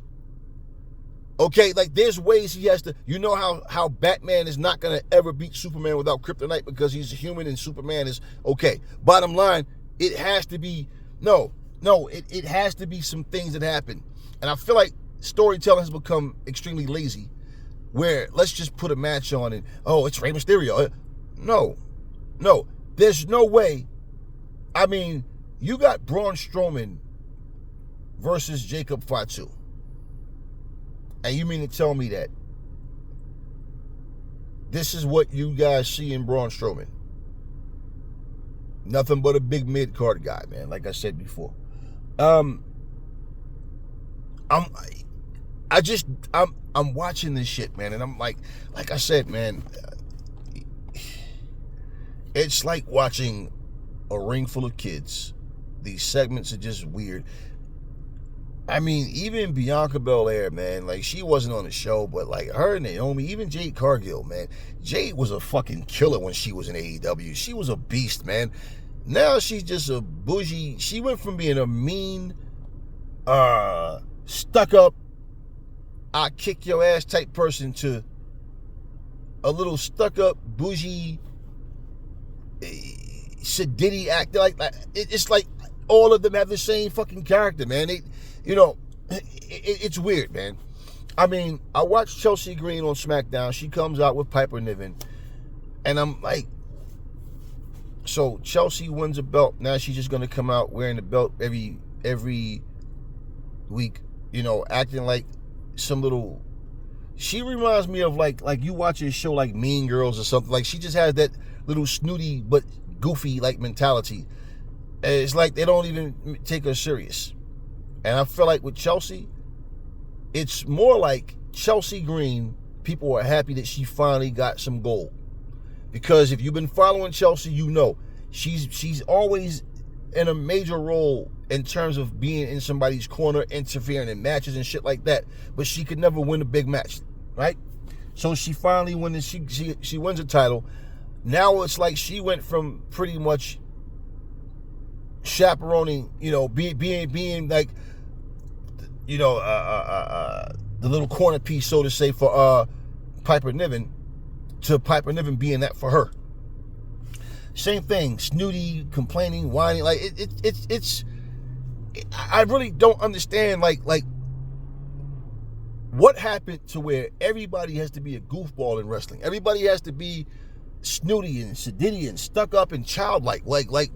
S1: Okay, like there's ways he has to. You know how Batman is not going to ever beat Superman without kryptonite because he's a human and Superman is okay. Bottom line, it has to be, it has to be some things that happen. And I feel like storytelling has become extremely lazy, where let's just put a match on and, oh, it's Rey Mysterio. No, there's no way. I mean, you got Braun Strowman versus Jacob Fatu. And you mean to tell me that this is what you guys see in Braun Strowman? Nothing but a big mid-card guy, man, like I said before. I'm watching this shit, man, and I'm like I said, man, it's like watching a ring full of kids. These segments are just weird. I mean, even Bianca Belair, man, like, she wasn't on the show, but, like, her and Naomi, even Jade Cargill, man. Jade was a fucking killer when she was in AEW. She was a beast, man. Now she's just a bougie. She went from being a mean, stuck-up, I kick your ass type person to a little stuck-up, bougie, sedity actor. Like, it's like all of them have the same fucking character, man. It's weird, man. I mean, I watched Chelsea Green on SmackDown. She comes out with Piper Niven. And I'm like, so Chelsea wins a belt. Now she's just going to come out wearing the belt every week, acting like some little... She reminds me of like you watch a show like Mean Girls or something. Like, she just has that little snooty but goofy like mentality. And it's like they don't even take her serious. And I feel like with Chelsea, it's more like Chelsea Green, people are happy that she finally got some gold. Because if you've been following Chelsea, you know she's always in a major role in terms of being in somebody's corner, interfering in matches and shit like that. But she could never win a big match, right? So she finally wins. She wins a title. Now it's like she went from pretty much chaperoning, being like, the little corner piece, so to say, for Piper Niven, to Piper Niven being that for her. Same thing, snooty, complaining, whining. Like it's. I really don't understand. Like what happened to where everybody has to be a goofball in wrestling? Everybody has to be snooty and sedity and stuck up and childlike. Like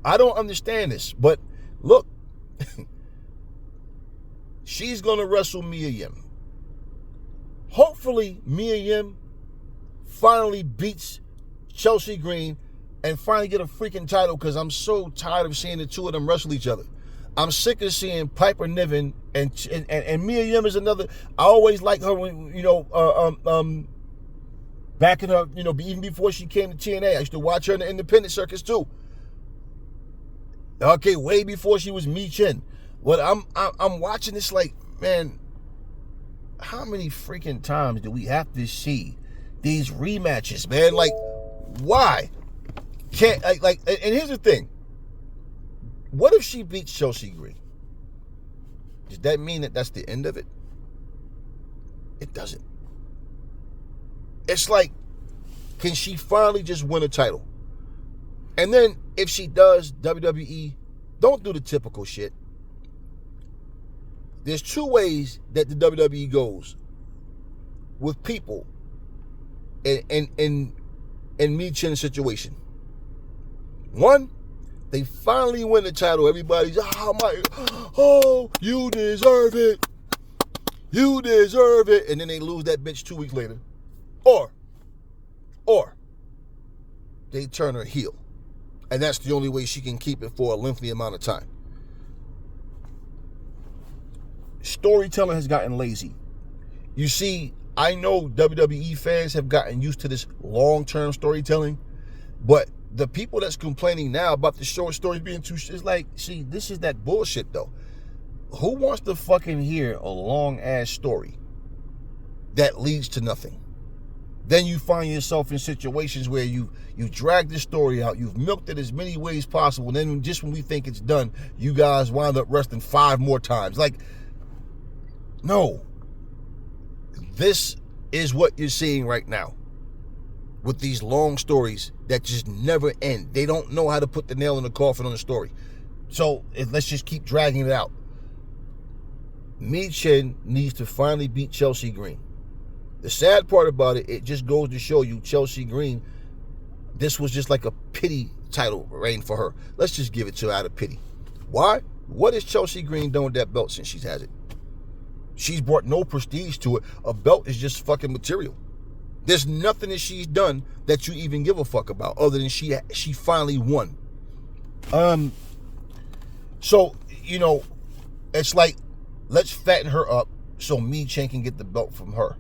S1: I don't understand this. But look. She's going to wrestle Mia Yim. Hopefully, Mia Yim finally beats Chelsea Green and finally get a freaking title, because I'm so tired of seeing the two of them wrestle each other. I'm sick of seeing Piper Niven and Mia Yim is another. I always liked her when, back in her, even before she came to TNA. I used to watch her in the independent circus too. Okay, way before she was Mi Chin. But I'm watching this like, man, how many freaking times do we have to see these rematches, man? Like, why? And here's the thing. What if she beats Chelsea Green? Does that mean that that's the end of it? It doesn't. It's like, can she finally just win a title? And then if she does, WWE, don't do the typical shit. There's two ways that the WWE goes with people in Mi Chen's situation. One, they finally win the title. Everybody's, you deserve it. You deserve it. And then they lose that bitch 2 weeks later. Or they turn her heel. And that's the only way she can keep it for a lengthy amount of time. Storytelling has gotten lazy. You see, I know WWE fans have gotten used to this long-term storytelling, but the people that's complaining now about the short stories being too, it's like, see, this is that bullshit though. Who wants to fucking hear a long-ass story that leads to nothing? Then you find yourself in situations where you drag this story out, you've milked it as many ways possible, and then just when we think it's done, you guys wind up wrestling 5 more times. Like, no. This is what you're seeing right now with these long stories that just never end. They don't know how to put the nail in the coffin on the story. So let's just keep dragging it out. Mi Chen needs to finally beat Chelsea Green. The sad part about it, it just goes to show you Chelsea Green, this was just like a pity title reign for her. Let's just give it to her out of pity. Why? What has Chelsea Green done with that belt since she's had it? She's brought no prestige to it. A belt is just fucking material. There's nothing that she's done that you even give a fuck about other than she finally won. So, you know, it's like, let's fatten her up so Mi Chen can get the belt from her.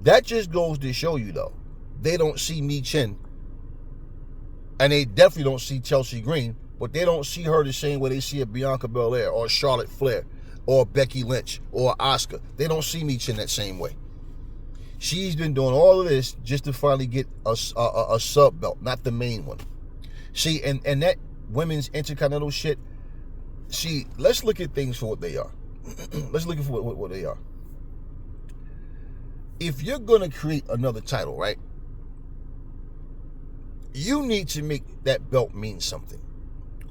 S1: That just goes to show you, though, they don't see Mi Chen, and they definitely don't see Chelsea Green, but they don't see her the same way they see a Bianca Belair or Charlotte Flair or Becky Lynch or Asuka. They don't see Mi Chen that same way. She's been doing all of this just to finally get a sub belt, not the main one. See, and that women's intercontinental shit, see, let's look at things for what they are. Let's look at what they are. If you're going to create another title, right, you need to make that belt mean something.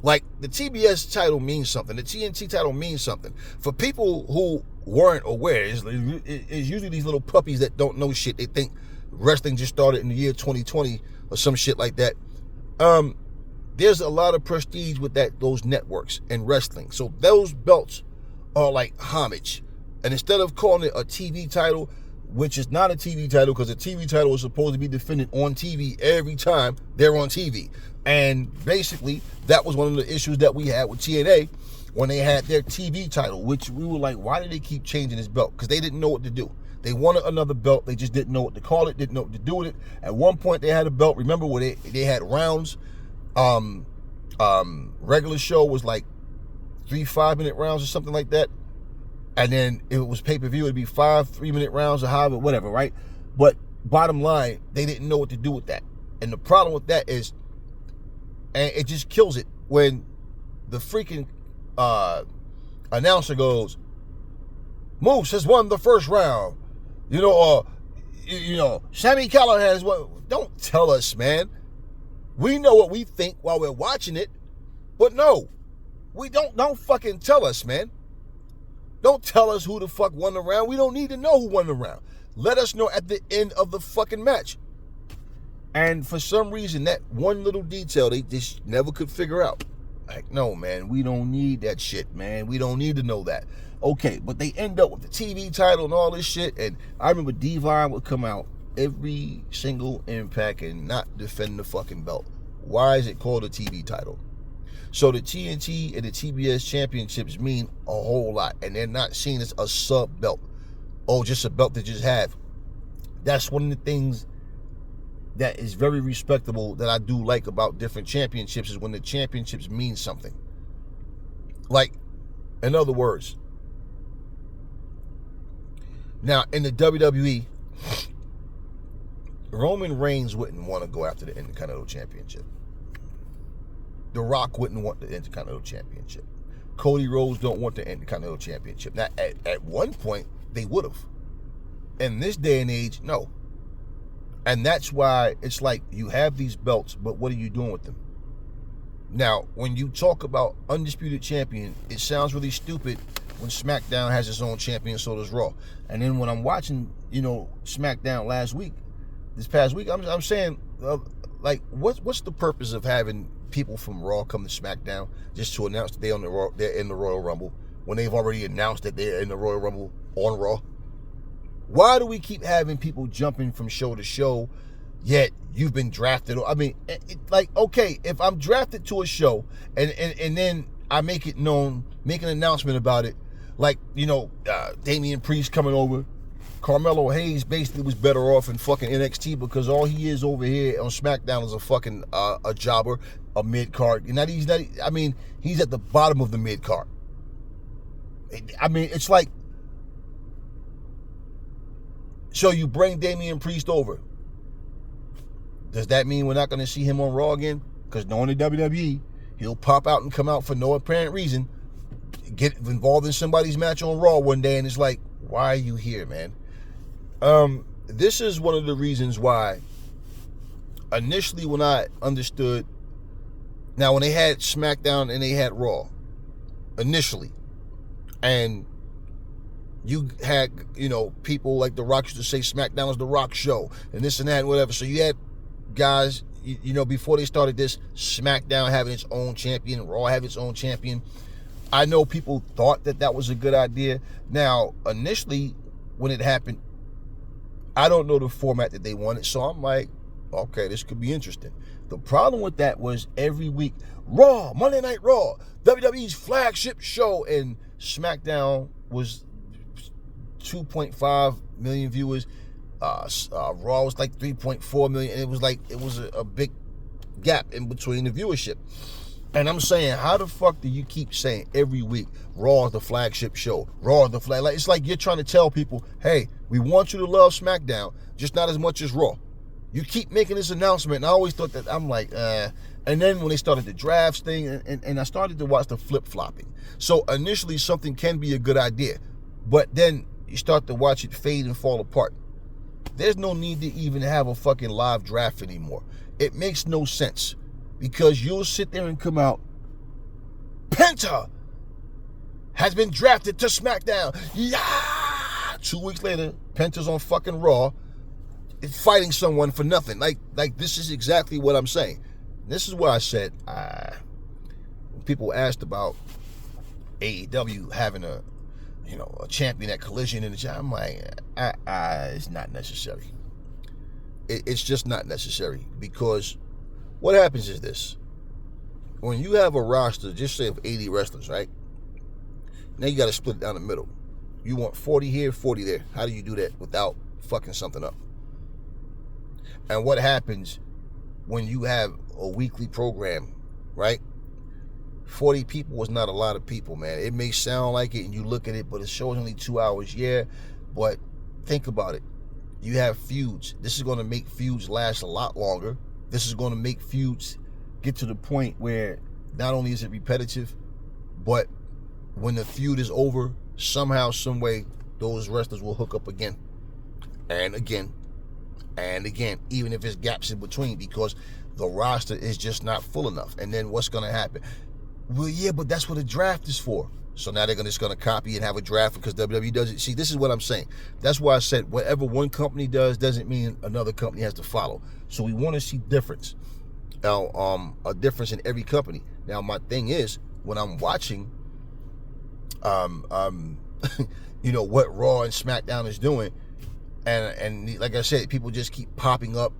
S1: Like, the TBS title means something. The TNT title means something. For people who weren't aware, it's usually these little puppies that don't know shit. They think wrestling just started in the year 2020 or some shit like that. There's a lot of prestige with those networks and wrestling. So those belts are like homage. And instead of calling it a TV title, which is not a TV title, because a TV title is supposed to be defended on TV every time they're on TV. And basically, that was one of the issues that we had with TNA when they had their TV title, which we were like, why did they keep changing this belt? Because they didn't know what to do. They wanted another belt. They just didn't know what to call it, didn't know what to do with it. At one point, they had a belt. Remember where they had rounds? Regular show was like 3 5-minute rounds or something like that. And then if it was pay-per-view, it'd be 5 3-minute rounds or however, whatever, right? But bottom line, they didn't know what to do with that. And the problem with that is, and it just kills it when the freaking announcer goes, Moose has won the first round. Sami Callihan has won. Don't tell us, man. We know what we think while we're watching it, but no, we don't fucking tell us, man. Don't tell us who the fuck won the round. We don't need to know who won the round. Let us know at the end of the fucking match. And for some reason, that one little detail they just never could figure out. Like, no, man, we don't need that shit, man. We don't need to know that. Okay, but they end up with the TV title and all this shit. And I remember Divine would come out every single Impact and not defend the fucking belt. Why is it called a TV title? So the TNT and the TBS championships mean a whole lot, and they're not seen as a sub belt. Oh, just a belt to just have. That's one of the things that is very respectable that I do like about different championships is when the championships mean something. Like, in other words, now in the WWE, Roman Reigns wouldn't want to go after the Intercontinental Championship. The Rock wouldn't want the Intercontinental Championship. Cody Rhodes don't want the Intercontinental Championship. Now, at one point, they would have. In this day and age, no. And that's why it's like you have these belts, but what are you doing with them? Now, when you talk about Undisputed Champion, it sounds really stupid when SmackDown has its own champion, so does Raw. And then when I'm watching, SmackDown this past week, I'm saying, like, what's the purpose of having people from Raw come to SmackDown just to announce that they're in the Royal Rumble when they've already announced that they're in the Royal Rumble on Raw? Why do we keep having people jumping from show to show, yet you've been drafted? I mean, okay, if I'm drafted to a show and then I make it known, make an announcement about it, like, Damian Priest coming over, Carmelo Hayes basically was better off in fucking NXT because all he is over here on SmackDown is a fucking a jobber, a mid-card. He's at the bottom of the mid-card. I mean, it's like, so you bring Damian Priest over. Does that mean we're not going to see him on Raw again? Because knowing the WWE, he'll pop out and come out for no apparent reason, get involved in somebody's match on Raw one day, and it's like, why are you here, man? This is one of the reasons why initially when I understood, now when they had SmackDown and they had Raw, initially, and you had, people like The Rock used to say SmackDown is The Rock show, and this and that and whatever. So you had guys, before they started this, SmackDown having its own champion, Raw having its own champion. I know people thought that was a good idea. Now, initially, when it happened, I don't know the format that they wanted, so I'm like, okay, this could be interesting. The problem with that was every week, Raw, Monday Night Raw, WWE's flagship show, and SmackDown was 2.5 million viewers. Raw was like 3.4 million, and it was a big gap in between the viewership. And I'm saying, how the fuck do you keep saying every week, Raw is the flagship show, Raw is the flag? Like, it's like you're trying to tell people, hey, we want you to love SmackDown, just not as much as Raw. You keep making this announcement, and I always thought that, I'm like, And then when they started the drafts thing, and I started to watch the flip-flopping. So initially, something can be a good idea, but then you start to watch it fade and fall apart. There's no need to even have a fucking live draft anymore. It makes no sense. Because you'll sit there and come out, Penta has been drafted to SmackDown. Yeah! 2 weeks later, Penta's on fucking Raw, fighting someone for nothing. Like this is exactly what I'm saying. This is why I said, when people asked about AEW having a champion at Collision in the I'm like, it's not necessary. It's just not necessary, because what happens is this. When you have a roster, just say of 80 wrestlers, right? Now you got to split it down the middle. You want 40 here, 40 there. How do you do that without fucking something up? And what happens when you have a weekly program, right? 40 people is not a lot of people, man. It may sound like it and you look at it, but it shows only 2 hours, yeah. But think about it. You have feuds. This is going to make feuds last a lot longer. This is going to make feuds get to the point where not only is it repetitive, but when the feud is over, somehow, some way, those wrestlers will hook up again and again and again, even if there's gaps in between, because the roster is just not full enough. And then what's going to happen? Well, yeah, but that's what a draft is for. So now they're just going to copy and have a draft because WWE does it. See, this is what I'm saying. That's why I said whatever one company does doesn't mean another company has to follow. So we want to see difference. Now, a difference in every company. Now, my thing is, when I'm watching, what Raw and SmackDown is doing, and like I said, people just keep popping up,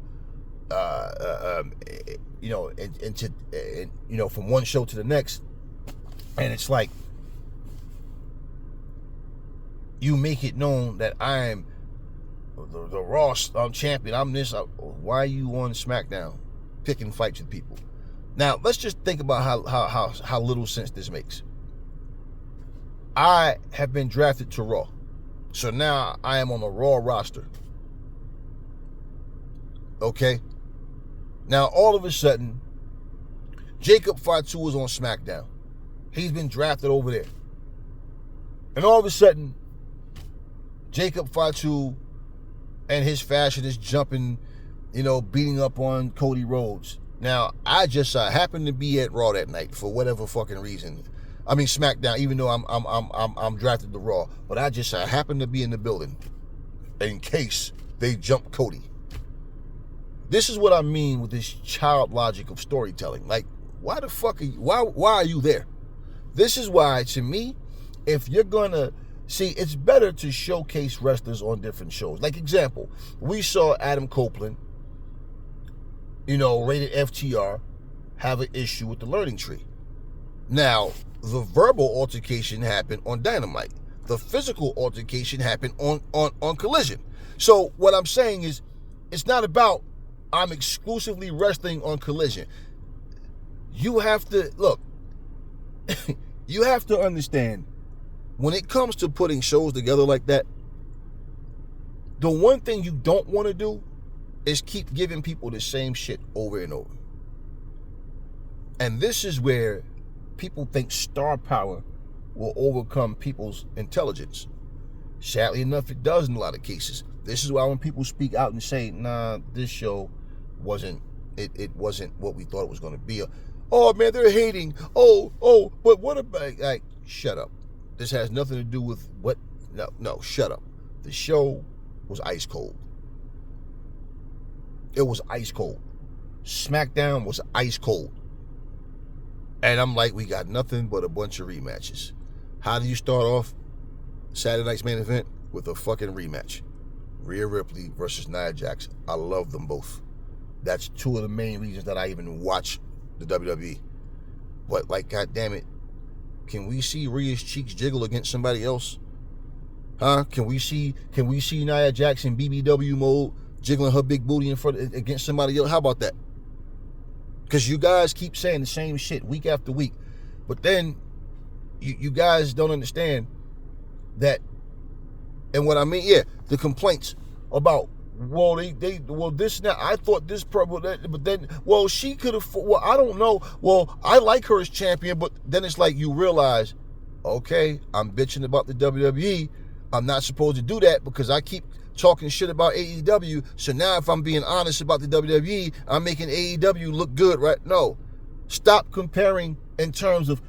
S1: from one show to the next, and it's like, you make it known that I'm the Raw champion. I'm this. Why are you on SmackDown picking fights with people? Now, let's just think about how little sense this makes. I have been drafted to Raw. So now I am on the Raw roster. Okay? Now, all of a sudden, Jacob Fatu is on SmackDown. He's been drafted over there. And all of a sudden, Jacob Fatu and his fashion is jumping, beating up on Cody Rhodes. Now, I just happened to be at Raw that night for whatever fucking reason. I mean SmackDown, even though I'm drafted to Raw, but I happen to be in the building in case they jump Cody. This is what I mean with this child logic of storytelling. Like, why the fuck are you? Why are you there? This is why, to me, if you're gonna see, it's better to showcase wrestlers on different shows. Like example, we saw Adam Copeland, rated FTR, have an issue with the learning tree. Now, the verbal altercation happened on Dynamite. The physical altercation happened on Collision. So what I'm saying is, it's not about I'm exclusively wrestling on Collision. You have to, look, you have to understand, when it comes to putting shows together like that, the one thing you don't want to do is keep giving people the same shit over and over. And this is where people think star power will overcome people's intelligence. Sadly enough, it does in a lot of cases. This is why when people speak out and say, nah, this show wasn't what we thought it was going to be. Oh, man, they're hating. Oh, but what about, like, shut up. This has nothing to do with what, no, shut up. The show was ice cold. It was ice cold. SmackDown was ice cold. And I'm like, we got nothing but a bunch of rematches. How do you start off Saturday night's main event? With a fucking rematch. Rhea Ripley versus Nia Jax. I love them both. That's two of the main reasons that I even watch the WWE. But, like, goddamn it, can we see Rhea's cheeks jiggle against somebody else? Huh? Can we see Nia Jax in BBW mode jiggling her big booty in front against somebody else? How about that? Because you guys keep saying the same shit week after week, but then you guys don't understand that. And what I mean, the complaints about, well, this now, I thought this problem, but then, well, she could have, well, I don't know, well, I like her as champion, but then it's like you realize, okay, I'm bitching about the WWE. I'm not supposed to do that because I keep talking shit about AEW. So now if I'm being honest about the WWE, I'm making AEW look good, right? No. Stop comparing in terms of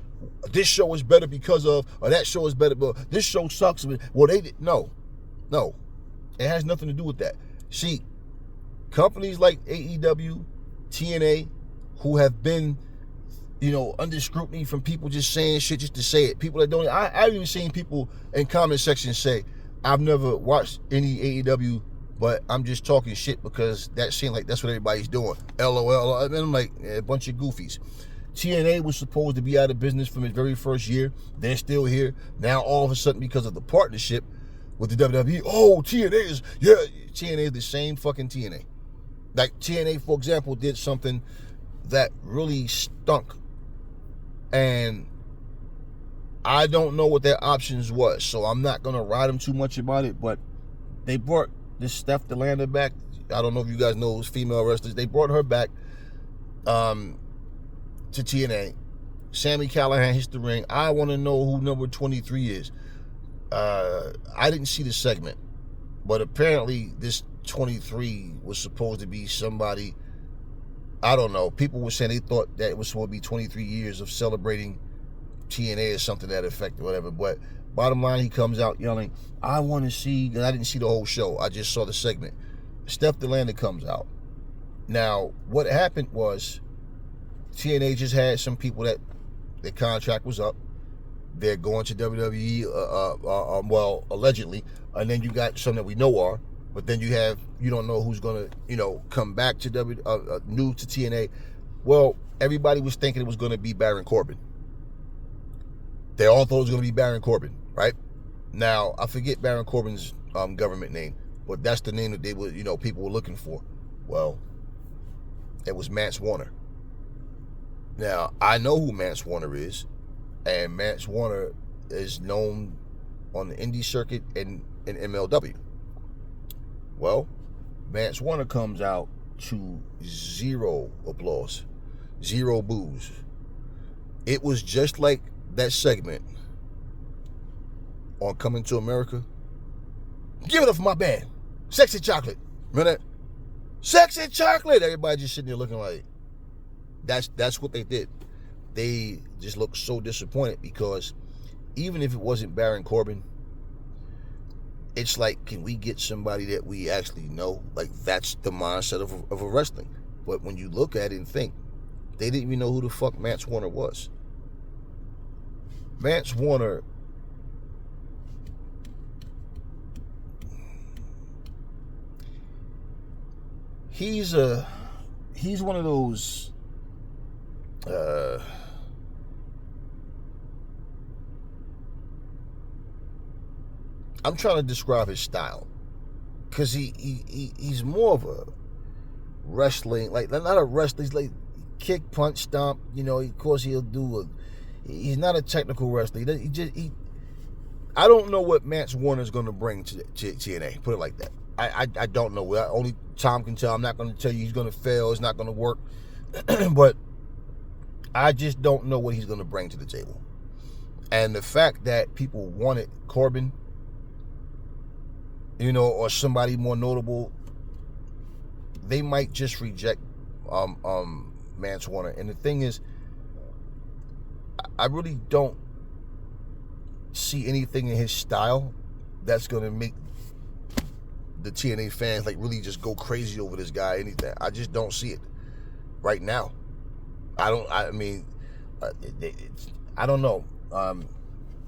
S1: this show is better because of, or that show is better, but this show sucks. Well, they did. No. It has nothing to do with that. See, companies like AEW, TNA, who have been, under scrutiny from people just saying shit just to say it. People that don't, I've even seen people in comment sections say, I've never watched any AEW, but I'm just talking shit because that seemed like that's what everybody's doing. LOL. And I'm like, a bunch of goofies. TNA was supposed to be out of business from its very first year. They're still here. Now, all of a sudden, because of the partnership with the WWE, TNA is the same fucking TNA. Like, TNA, for example, did something that really stunk. And I don't know what their options was, so I'm not going to ride them too much about it, but they brought this Steph DeLanda back. I don't know if you guys know those female wrestlers. They brought her back to TNA. Sami Callihan hits the ring. I want to know who number 23 is. I didn't see the segment, but apparently this 23 was supposed to be somebody, I don't know. People were saying they thought that it was supposed to be 23 years of celebrating TNA or something to that effect or whatever. But bottom line, he comes out yelling, I want to see, because I didn't see the whole show. I just saw the segment. Steph DeLanda comes out. Now, what happened was TNA just had some people that their contract was up. They're going to WWE, well, allegedly. And then you got some that we know are. But then you don't know who's going to, come back to new to TNA. Well, everybody was thinking it was going to be Baron Corbin. They all thought it was going to be Baron Corbin, right? Now, I forget Baron Corbin's government name, but that's the name that they were, people were looking for. Well, it was Mance Warner. Now, I know who Mance Warner is, and Mance Warner is known on the indie circuit and in MLW. Well, Mance Warner comes out to zero applause, zero boos. It was just like that segment on Coming to America. Give it up for my band, Sexy Chocolate. Remember that? Sexy Chocolate. Everybody just sitting there looking like that's what they did. they just look so disappointed because even if it wasn't Baron Corbin, it's like, can we get somebody that we actually know? Like, that's the mindset of a wrestling. But when you look at it and think, they didn't even know who the fuck Mance Warner was. Mance Warner, he's one of those I'm trying to describe his style, because he's more of a wrestling, like, not a wrestler. He's like kick, punch, stomp. You know, of course he'll do he's not a technical wrestler. I don't know what Mance Warner is going to bring to TNA. Put it like that. I don't know. Only time can tell. I'm not going to tell you he's going to fail. It's not going to work. But I just don't know what he's going to bring to the table. And the fact that people wanted Corbin, you know, or somebody more notable, they might just reject Mance Warner. And the thing is, I really don't see anything in his style that's going to make the TNA fans like really just go crazy over this guy. Anything. I just don't see it right now. I don't know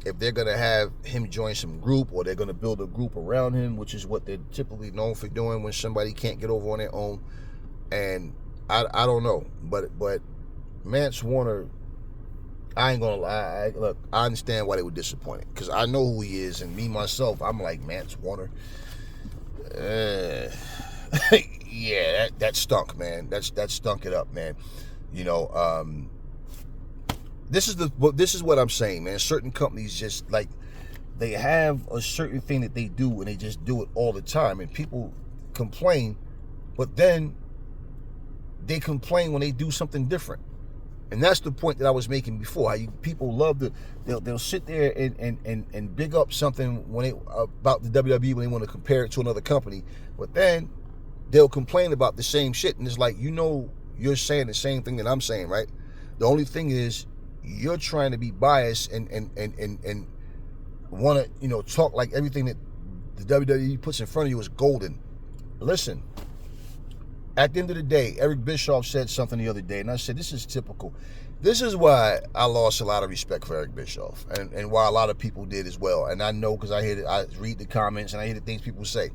S1: if they're going to have him join some group, or they're going to build a group around him, which is what they're typically known for doing when somebody can't get over on their own. And I don't know. But Mance Warner, I ain't going to lie. Look, I understand why they were disappointed, because I know who he is. And me, myself, I'm like, Mance Warner, yeah, that stunk, man. That stunk it up, man. You know, this is what I'm saying, man. Certain companies just, like, they have a certain thing that they do, and they just do it all the time, and people complain, but then they complain when they do something different. And that's the point that I was making before. How people love they'll sit there and big up something when about the WWE when they want to compare it to another company, but then they'll complain about the same shit, and it's like, you know, you're saying the same thing that I'm saying, right? The only thing is, you're trying to be biased and want to, you know, talk like everything that the WWE puts in front of you is golden. Listen, at the end of the day, Eric Bischoff said something the other day, and I said, this is typical. This is why I lost a lot of respect for Eric Bischoff, and why a lot of people did as well. And I know, because I read the comments and I hear the things people say.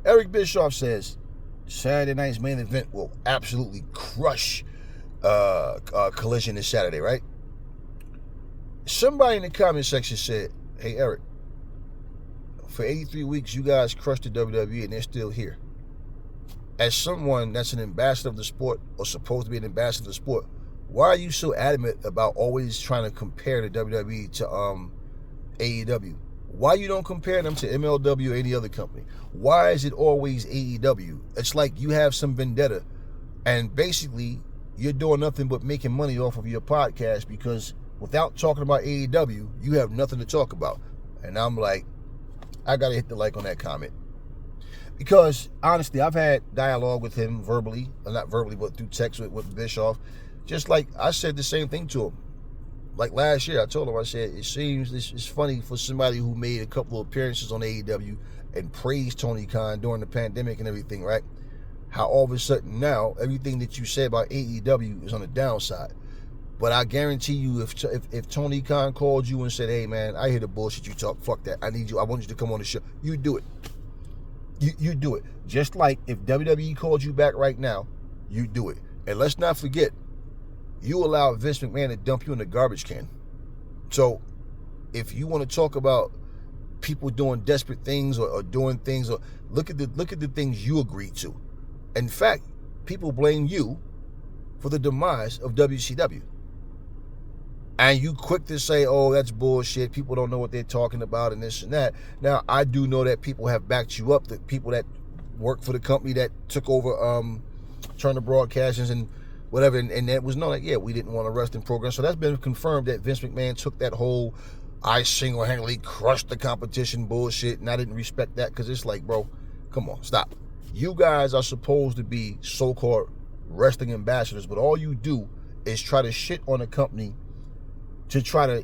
S1: Eric Bischoff says Saturday night's main event will absolutely crush Collision this Saturday, right? Somebody in the comment section said, hey, Eric, for 83 weeks, you guys crushed the WWE and they're still here. As someone that's an ambassador of the sport, or supposed to be an ambassador of the sport, why are you so adamant about always trying to compare the WWE to AEW? Why you don't compare them to MLW or any other company? Why is it always AEW? It's like you have some vendetta, and basically you're doing nothing but making money off of your podcast, because without talking about AEW, you have nothing to talk about. And I'm like, I gotta hit the like on that comment. Because, honestly, I've had dialogue with him verbally, not verbally, but through text with Bischoff. Just like I said the same thing to him. Like last year, I told him, I said, it seems it's funny for somebody who made a couple of appearances on AEW and praised Tony Khan during the pandemic and everything, right? How all of a sudden now, everything that you said about AEW is on the downside. But I guarantee you, if Tony Khan called you and said, hey, man, I hear the bullshit you talk, fuck that, I want you to come on the show, you do it. You do it. Just like if WWE called you back right now, you do it. And let's not forget, you allowed Vince McMahon to dump you in the garbage can. So if you want to talk about people doing desperate things or doing things, or look at the things you agreed to. In fact, people blame you for the demise of WCW. And you quick to say, oh, that's bullshit, people don't know what they're talking about and this and that. Now, I do know that people have backed you up, the people that work for the company that took over Turner Broadcasters and whatever, and that was known that, yeah, we didn't want a wrestling program. So that's been confirmed that Vince McMahon took that whole I single-handedly crushed the competition bullshit, and I didn't respect that, because it's like, bro, come on, stop. You guys are supposed to be so-called wrestling ambassadors, but all you do is try to shit on a company to try to,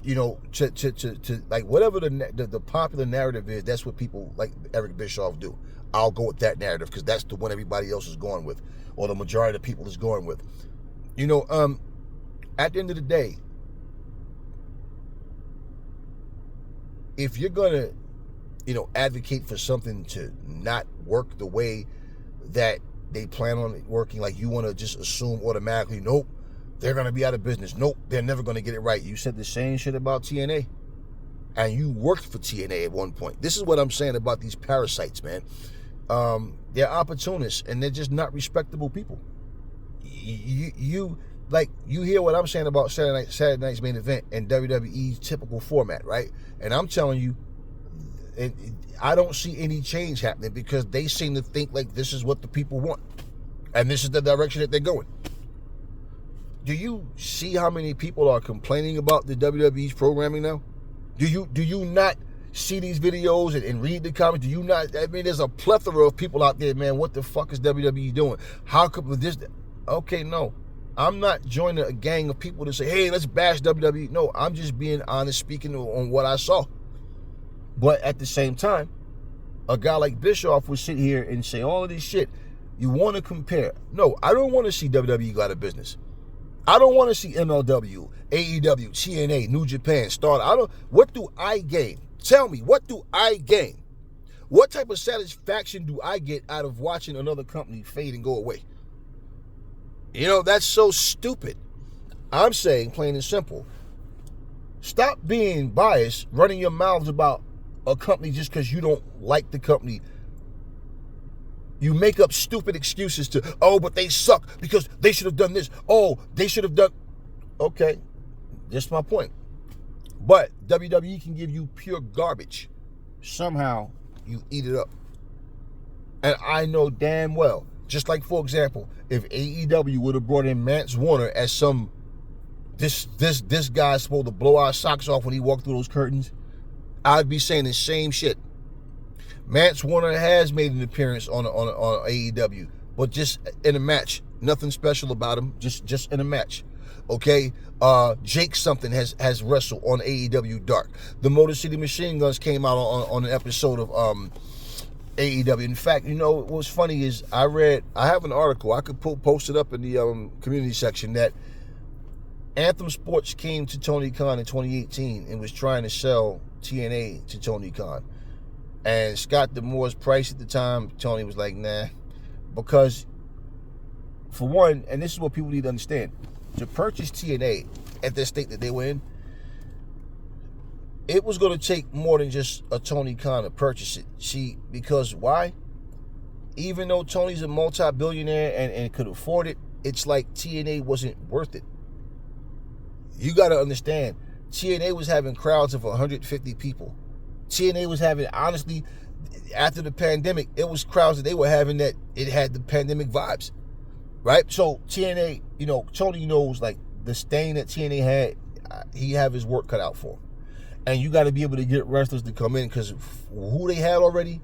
S1: to like whatever the popular narrative is, that's what people like Eric Bischoff do. I'll go with that narrative because that's the one everybody else is going with, or the majority of the people is going with. At the end of the day, if you're gonna, advocate for something to not work the way that they plan on it working, like you want to just assume automatically, nope, they're going to be out of business. Nope, they're never going to get it right. You said the same shit about TNA. And you worked for TNA at one point. This is what I'm saying about these parasites, man. They're opportunists, and they're just not respectable people. You hear what I'm saying about Saturday Night's Main Event and WWE's typical format, right? And I'm telling you, I don't see any change happening because they seem to think like this is what the people want. And this is the direction that they're going. Do you see how many people are complaining about the WWE's programming now? Do you not see these videos and read the comments? Do you not? I mean, there's a plethora of people out there, man. What the fuck is WWE doing? How come with this? Okay, no. I'm not joining a gang of people to say, hey, let's bash WWE. No, I'm just being honest, speaking on what I saw. But at the same time, a guy like Bischoff would sit here and say all of this shit. You want to compare. No, I don't want to see WWE go out of business. I don't want to see MLW, AEW, TNA, New Japan start. What do I gain? Tell me, what do I gain? What type of satisfaction do I get out of watching another company fade and go away? That's so stupid. I'm saying, plain and simple, stop being biased, running your mouths about a company just because you don't like the company. You make up stupid excuses but they suck because they should have done this. Oh, they should have done. Okay, that's my point. But WWE can give you pure garbage. Somehow you eat it up. And I know damn well, just like, for example, if AEW would have brought in Mance Warner as this guy's supposed to blow our socks off when he walked through those curtains, I'd be saying the same shit. Mance Warner has made an appearance on AEW, but just in a match. Nothing special about him, just in a match. Okay? Jake something has wrestled on AEW Dark. The Motor City Machine Guns came out on an episode of AEW. In fact, what's funny is I have an article, I could post it up in the community section, that Anthem Sports came to Tony Khan in 2018 and was trying to sell TNA to Tony Khan. And Scott D'Amore's price at the time, Tony was like, nah. Because, for one, and this is what people need to understand, to purchase TNA at the state that they were in, it was going to take more than just a Tony Khan to purchase it. See, because why? Even though Tony's a multi-billionaire and could afford it, it's like TNA wasn't worth it. You got to understand, TNA was having crowds of 150 people. TNA was having, honestly, after the pandemic, it was crowds that they were having that it had the pandemic vibes, right? So TNA, Tony knows, like, the stain that TNA had, he have his work cut out for him. And you got to be able to get wrestlers to come in because who they had already,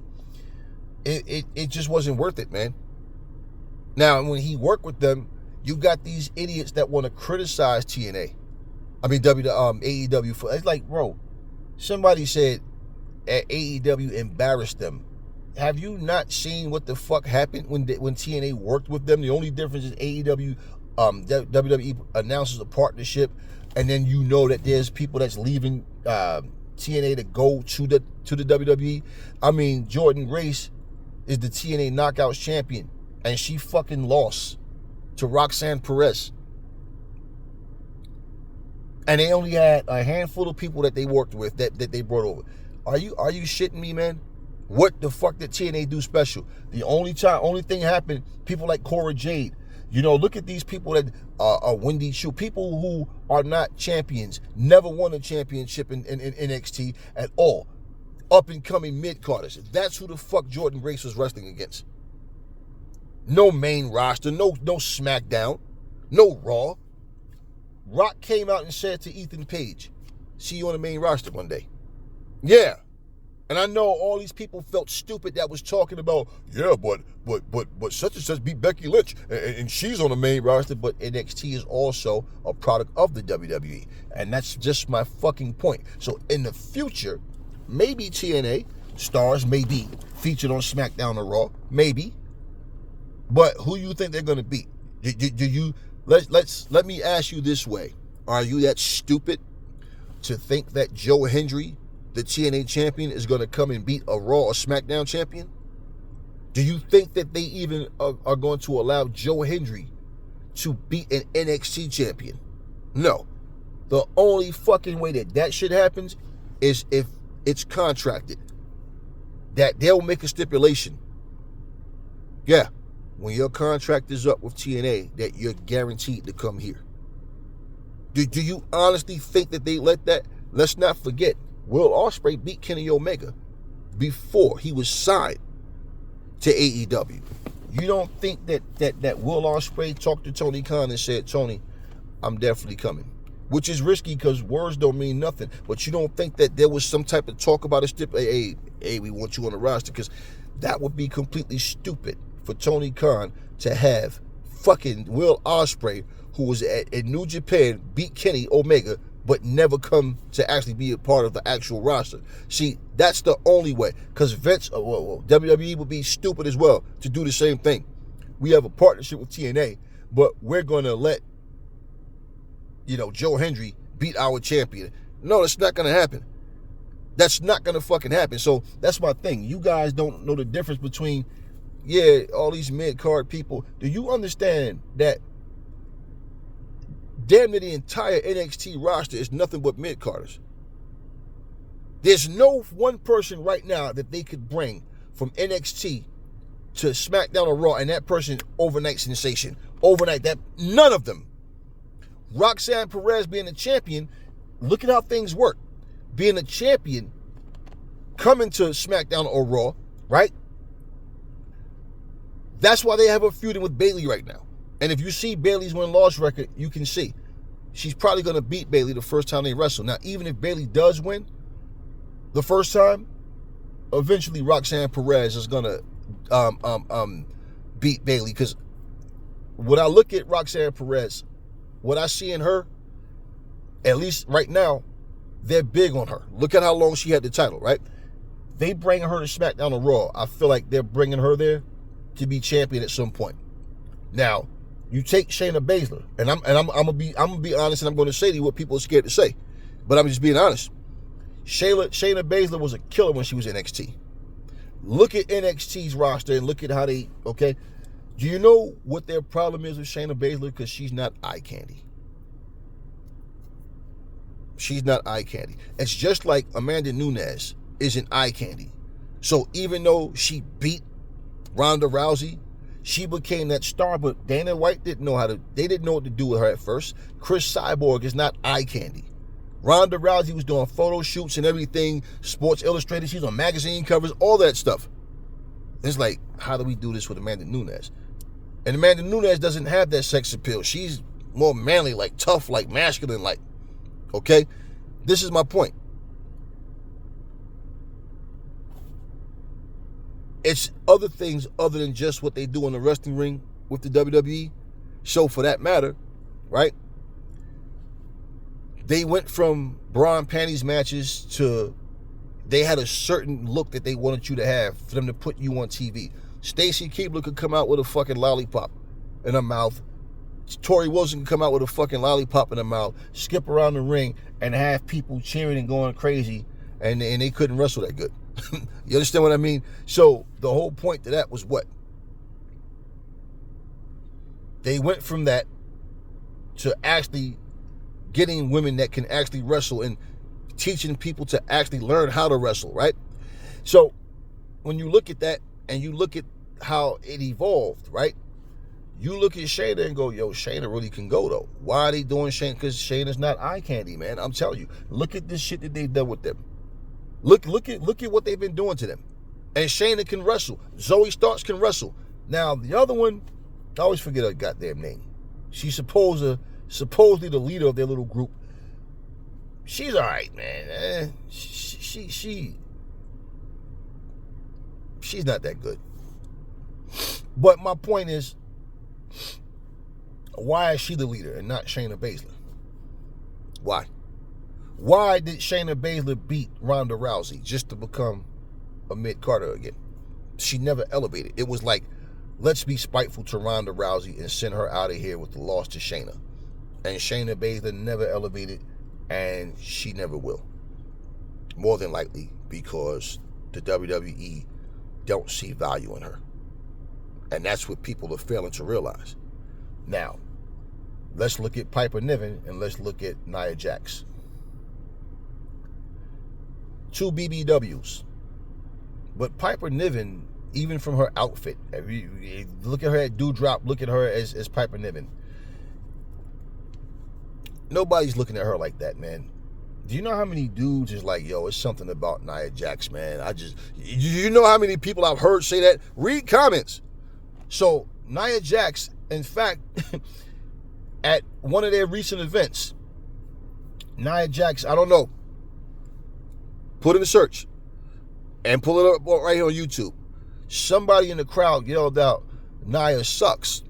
S1: it just wasn't worth it, man. Now, when he worked with them, you got these idiots that want to criticize TNA. I mean, AEW. It's like, bro, somebody said AEW embarrassed them. Have you not seen what the fuck happened when TNA worked with them? The only difference is AEW, WWE announces a partnership, and then that there's people that's leaving TNA to go to the WWE. I mean, Jordan Grace is the TNA Knockouts champion, and she fucking lost to Roxanne Perez. And they only had a handful of people that they worked with that they brought over. Are you shitting me, man? What the fuck did TNA do special? The only thing happened, people like Cora Jade. Look at these people that are Wendy Chu, people who are not champions, never won a championship in NXT at all. Up and coming mid-carders. That's who the fuck Jordan Grace was wrestling against. No main roster, no SmackDown, no Raw. Rock came out and said to Ethan Page, see you on the main roster one day. Yeah. And I know all these people felt stupid that was talking about, yeah, but such and such beat Becky Lynch and she's on the main roster, but NXT is also a product of the WWE. And that's just my fucking point. So in the future, maybe TNA stars may be featured on SmackDown or Raw, maybe. But who you think they're gonna beat? Do you let me ask you this way. Are you that stupid to think that Joe Hendry, the TNA champion, is going to come and beat a Raw or SmackDown champion? Do you think that they even are going to allow Joe Hendry to beat an NXT champion? No. The only fucking way that shit happens is if it's contracted. That they'll make a stipulation. Yeah, when your contract is up with TNA, that you're guaranteed to come here. Do you honestly think that they let that? Let's not forget, Will Ospreay beat Kenny Omega before he was signed to AEW. You don't think that Will Ospreay talked to Tony Khan and said, Tony, I'm definitely coming? Which is risky because words don't mean nothing. But you don't think that there was some type of talk about a stipulation? Hey, we want you on the roster, because that would be completely stupid for Tony Khan to have fucking Will Ospreay, who was at New Japan, beat Kenny Omega, but never come to actually be a part of the actual roster. See, that's the only way. Because Vince, WWE would be stupid as well to do the same thing. We have a partnership with TNA, but we're going to let, Joe Hendry beat our champion. No, that's not going to happen. That's not going to fucking happen. So that's my thing. You guys don't know the difference between, all these mid-card people. Do you understand that damn near the entire NXT roster is nothing but mid-carders? There's no one person right now that they could bring from NXT to SmackDown or Raw, and that person overnight sensation. None of them. Roxanne Perez being a champion, look at how things work. Being a champion, coming to SmackDown or Raw, right? That's why they have a feuding with Bayley right now. And if you see Bayley's win-loss record, you can see she's probably going to beat Bayley the first time they wrestle. Now, even if Bayley does win the first time, eventually Roxanne Perez is going to beat Bayley. Because when I look at Roxanne Perez, what I see in her, at least right now, they're big on her. Look at how long she had the title, right? They bring her to SmackDown or Raw. I feel like they're bringing her there to be champion at some point. Now, you take Shayna Baszler, and I'm gonna be honest, and I'm gonna say to you what people are scared to say, but I'm just being honest. Shayna Baszler was a killer when she was in NXT. Look at NXT's roster and look at how they. Okay, do you know what their problem is with Shayna Baszler? Because she's not eye candy. She's not eye candy. It's just like Amanda Nunes isn't eye candy. So even though she beat Ronda Rousey, she became that star, but Dana White they didn't know what to do with her at first. Chris Cyborg is not eye candy. Ronda Rousey was doing photo shoots and everything, Sports Illustrated, she's on magazine covers, all that stuff. It's like, how do we do this with Amanda Nunes? And Amanda Nunes doesn't have that sex appeal. She's more manly, like tough, like masculine, like, okay? This is my point. It's other things other than just what they do in the wrestling ring with the WWE. So for that matter, right? They went from bra and panties matches to they had a certain look that they wanted you to have for them to put you on TV. Stacy Keibler could come out with a fucking lollipop in her mouth. Tori Wilson could come out with a fucking lollipop in her mouth, skip around the ring, and have people cheering and going crazy, and they couldn't wrestle that good. You understand what I mean? So the whole point to that was what? They went from that to actually getting women that can actually wrestle and teaching people to actually learn how to wrestle, right? So when you look at that and you look at how it evolved, right? You look at Shayna and go, yo, Shayna really can go, though. Why are they doing Shayna? Because Shayna's not eye candy, man. I'm telling you. Look at this shit that they've done with them. Look at what they've been doing to them. And Shayna can wrestle. Zoe Starks can wrestle. Now, the other one, I always forget her goddamn name. She's supposedly the leader of their little group. She's all right, man. she's not that good. But my point is, why is she the leader and not Shayna Baszler? Why? Why did Shayna Baszler beat Ronda Rousey just to become a mid-carder again? She never elevated. It was like, let's be spiteful to Ronda Rousey and send her out of here with the loss to Shayna. And Shayna Baszler never elevated, and she never will. More than likely because the WWE don't see value in her. And that's what people are failing to realize. Now, let's look at Piper Niven and let's look at Nia Jax. 2 BBWs. But Piper Niven, even from her outfit, look at her at Doudrop, look at her as Piper Niven. Nobody's looking at her like that, man. Do you know how many dudes is like, yo, it's something about Nia Jax, man. You know how many people I've heard say that? Read comments. So, Nia Jax, in fact, at one of their recent events, Nia Jax, I don't know, put in a search and pull it up right here on YouTube. Somebody in the crowd yelled out, Nia sucks.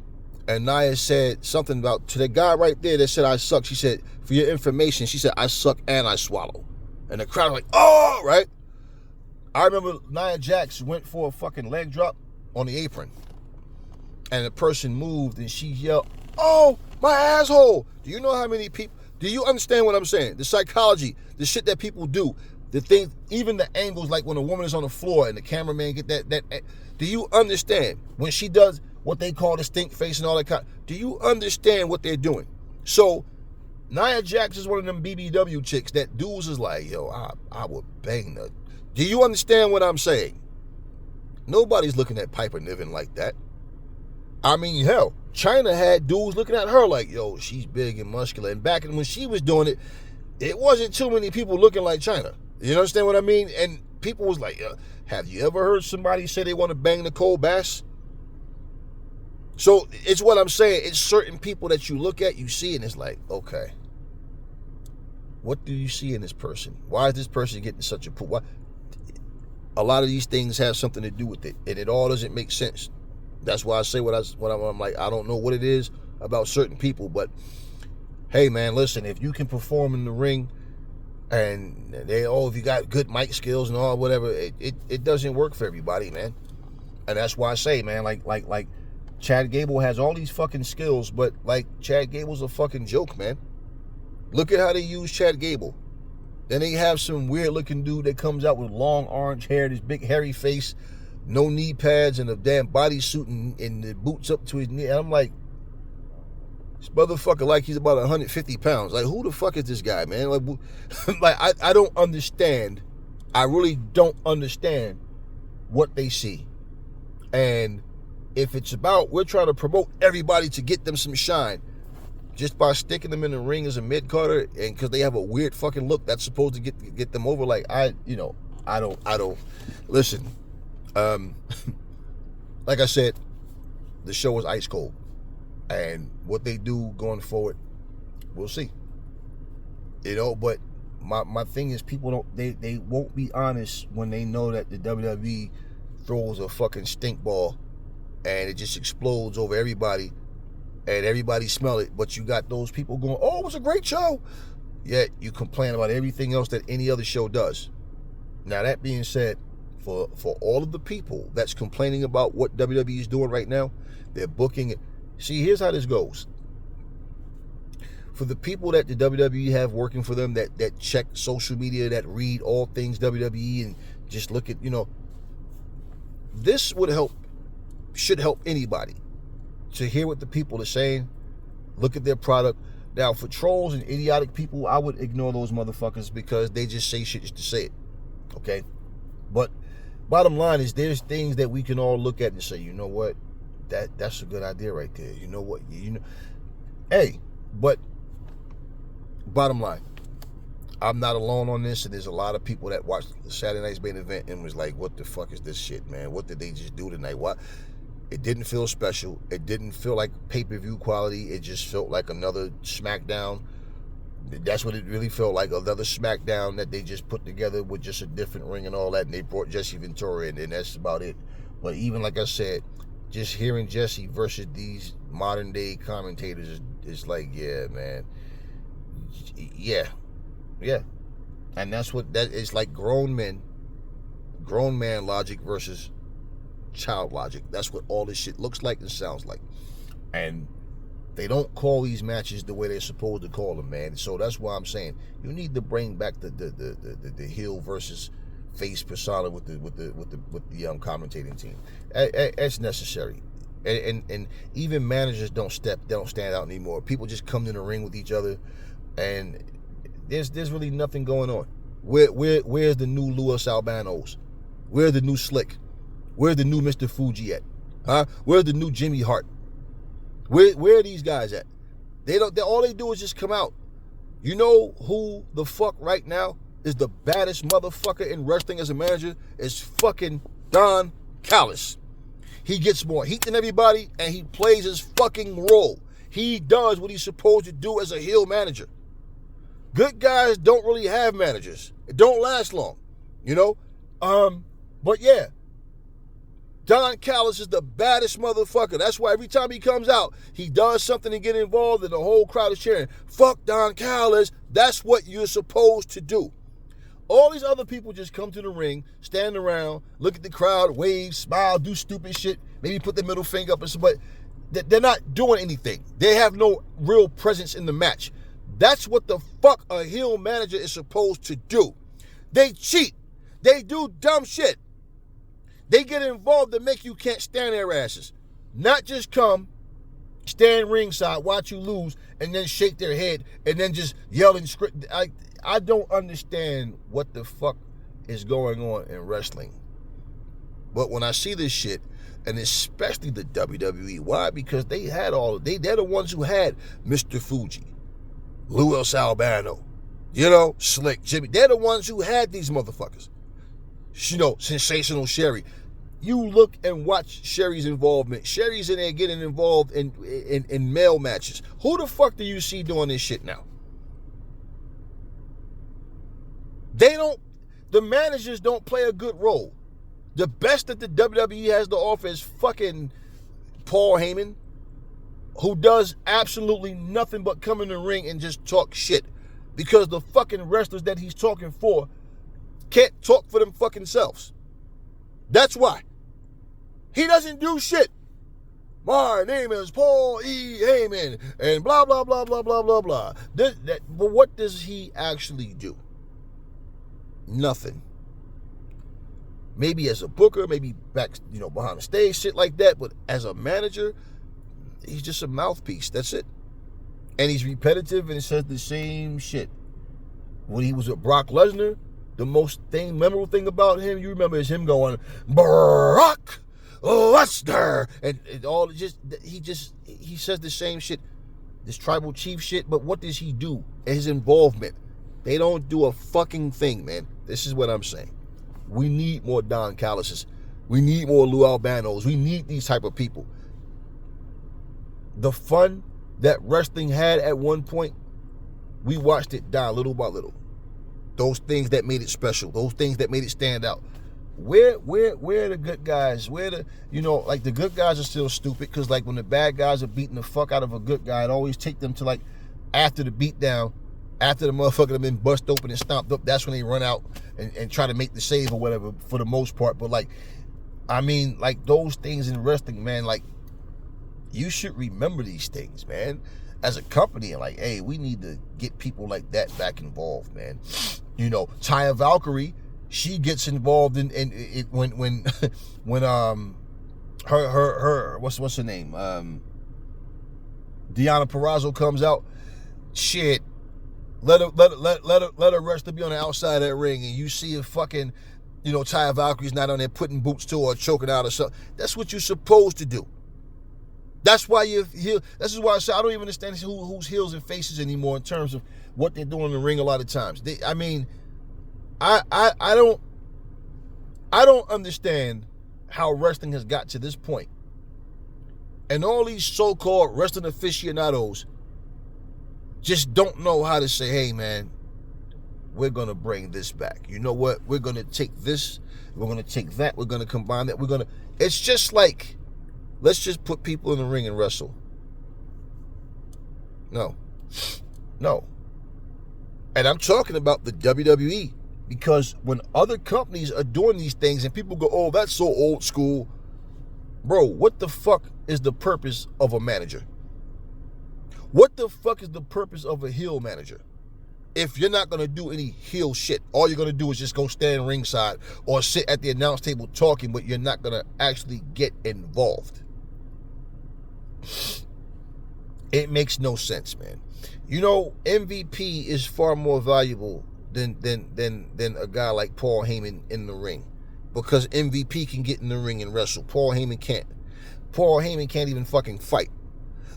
S1: And Nia said something about, to the guy right there that said I suck, she said, for your information, she said, I suck and I swallow. And the crowd was like, oh, right? I remember Nia Jax went for a fucking leg drop on the apron. And the person moved and she yelled, oh, my asshole. Do you know how many people, do you understand what I'm saying? The psychology, the shit that people do, the thing, even the angles, like when a woman is on the floor and the cameraman get that, do you understand? When she does what they call the stink face and all that kind, do you understand what they're doing? So, Nia Jax is one of them BBW chicks that dudes is like, yo, I would bang the. Do you understand what I'm saying? Nobody's looking at Piper Niven like that. I mean, hell, China had dudes looking at her like, yo, she's big and muscular. And back when she was doing it, it wasn't too many people looking like China. You understand what I mean? And people was like, have you ever heard somebody say they want to bang Nicole Bass? So it's what I'm saying. It's certain people that you look at, you see, and it's like, okay, what do you see in this person? Why is this person getting such a pull? Why? A lot of these things have something to do with it, and it all doesn't make sense. That's why I say I'm like, I don't know what it is about certain people, but hey, man, listen, if you can perform in the ring, and if you got good mic skills and all whatever, it doesn't work for everybody, man. And that's why I say, man, like Chad Gable has all these fucking skills, but like Chad Gable's a fucking joke, man. Look at how they use Chad Gable. Then they have some weird looking dude that comes out with long orange hair, this big hairy face, no knee pads, and a damn bodysuit and the boots up to his knee. And I'm like, this motherfucker like he's about 150 pounds. Like, who the fuck is this guy, man? Like I don't understand. I really don't understand what they see. And if it's about, we're trying to promote everybody to get them some shine, just by sticking them in the ring as a mid-carder, and because they have a weird fucking look that's supposed to get them over, like, I don't, listen, like I said, the show is ice cold, and what they do going forward, we'll see, but my thing is, people they won't be honest when they know that the WWE throws a fucking stink ball and it just explodes over everybody and everybody smell it, but you got those people going, oh, it was a great show, yet you complain about everything else that any other show does. Now, that being said, for all of the people that's complaining about what WWE is doing right now, they're booking it. See, here's how this goes. For the people that the WWE have working for them, that check social media, that read all things WWE and just look at, this should help anybody to hear what the people are saying, look at their product. Now, for trolls and idiotic people, I would ignore those motherfuckers because they just say shit just to say it, okay? But bottom line is, there's things that we can all look at and say, you know what, that's a good idea right there. You know what, hey, but bottom line, I'm not alone on this, and there's a lot of people that watched the Saturday night's main event and was like, what the fuck is this shit, man? What did they just do tonight? What? It didn't feel special. It didn't feel like pay-per-view quality. It just felt like another SmackDown. That's what it really felt like, another SmackDown that they just put together with just a different ring and all that, and they brought Jesse Ventura in, and that's about it. But even like I said, just hearing Jesse versus these modern day commentators is like, yeah, man. Yeah. And that's what that is, like grown man logic versus child logic. That's what all this shit looks like and sounds like. And they don't call these matches the way they're supposed to call them, man. So that's why I'm saying you need to bring back the heel versus face persona with the commentating team. It's necessary. And even managers don't stand out anymore. People just come in the ring with each other, and there's really nothing going on. Where's the new Luis Albanos? Where's the new Slick? Where's the new Mr. Fuji at? Huh? Where's the new Jimmy Hart? Where are these guys at? All they do is just come out. You know who the fuck right now is the baddest motherfucker in wrestling as a manager? Is fucking Don Callis. He gets more heat than everybody, and he plays his fucking role. He does what he's supposed to do as a heel manager. Good guys don't really have managers. It don't last long, you know? But yeah, Don Callis is the baddest motherfucker. That's why every time he comes out, he does something to get involved, and the whole crowd is cheering. Fuck Don Callis. That's what you're supposed to do. All these other people just come to the ring, stand around, look at the crowd, wave, smile, do stupid shit, maybe put their middle finger up, but they're not doing anything. They have no real presence in the match. That's what the fuck a heel manager is supposed to do. They cheat. They do dumb shit. They get involved to make you can't stand their asses. Not just come, stand ringside, watch you lose, and then shake their head, and then just yell and scream. I don't understand what the fuck is going on in wrestling. But when I see this shit, and especially the WWE, why? Because they're the ones who had Mr. Fuji, Luis Albano, Slick, Jimmy. They're the ones who had these motherfuckers. Sensational Sherry. You look and watch Sherry's involvement. Sherry's in there getting involved in male matches. Who the fuck do you see doing this shit now? The managers don't play a good role. The best that the WWE has to offer is fucking Paul Heyman, who does absolutely nothing but come in the ring and just talk shit. Because the fucking wrestlers that he's talking for can't talk for them fucking selves. That's why. He doesn't do shit. My name is Paul E. Heyman, and blah, blah, blah, blah, blah, blah, blah. But what does he actually do? Nothing. Maybe as a booker, maybe back, behind the stage, shit like that. But as a manager, he's just a mouthpiece. That's it. And he's repetitive and says the same shit. When he was with Brock Lesnar, the most memorable thing about him, you remember, is him going, Brock Lesnar, and all he says the same shit, this tribal chief shit. But what does he do? His involvement. They don't do a fucking thing, man. This is what I'm saying. We need more Don Callises. We need more Lou Albanos. We need these type of people. The fun that wrestling had at one point, we watched it die little by little. Those things that made it special. Those things that made it stand out. Where are the good guys? The good guys are still stupid, because like when the bad guys are beating the fuck out of a good guy, it always take them to like after the beatdown, after the motherfucker have been bust open and stomped up, that's when they run out and try to make the save or whatever for the most part. But those things in wrestling, man, you should remember these things, man. As a company, and hey, we need to get people like that back involved, man. Taya Valkyrie, she gets involved in it when her what's her name? Deonna Purrazzo comes out. Shit. Let her wrestler be on the outside of that ring, and you see a fucking, Taya Valkyrie's not on there putting boots to her or choking out or something. That's what you're supposed to do. That's why this is why I say I don't even understand who's heels and faces anymore in terms of what they're doing in the ring a lot of times. I don't understand how wrestling has got to this point. And all these so-called wrestling aficionados just don't know how to say, hey, man, we're going to bring this back. You know what? We're going to take this. We're going to take that. We're going to combine that. It's just like, let's just put people in the ring and wrestle. No. And I'm talking about the WWE, because when other companies are doing these things and people go, oh, that's so old school. Bro, what the fuck is the purpose of a manager? What the fuck is the purpose of a heel manager? If you're not going to do any heel shit, all you're going to do is just go stand ringside or sit at the announce table talking, but you're not going to actually get involved. It makes no sense, man. You know, MVP is far more valuable than a guy like Paul Heyman in the ring, because MVP can get in the ring and wrestle. Paul Heyman can't. Paul Heyman can't even fucking fight.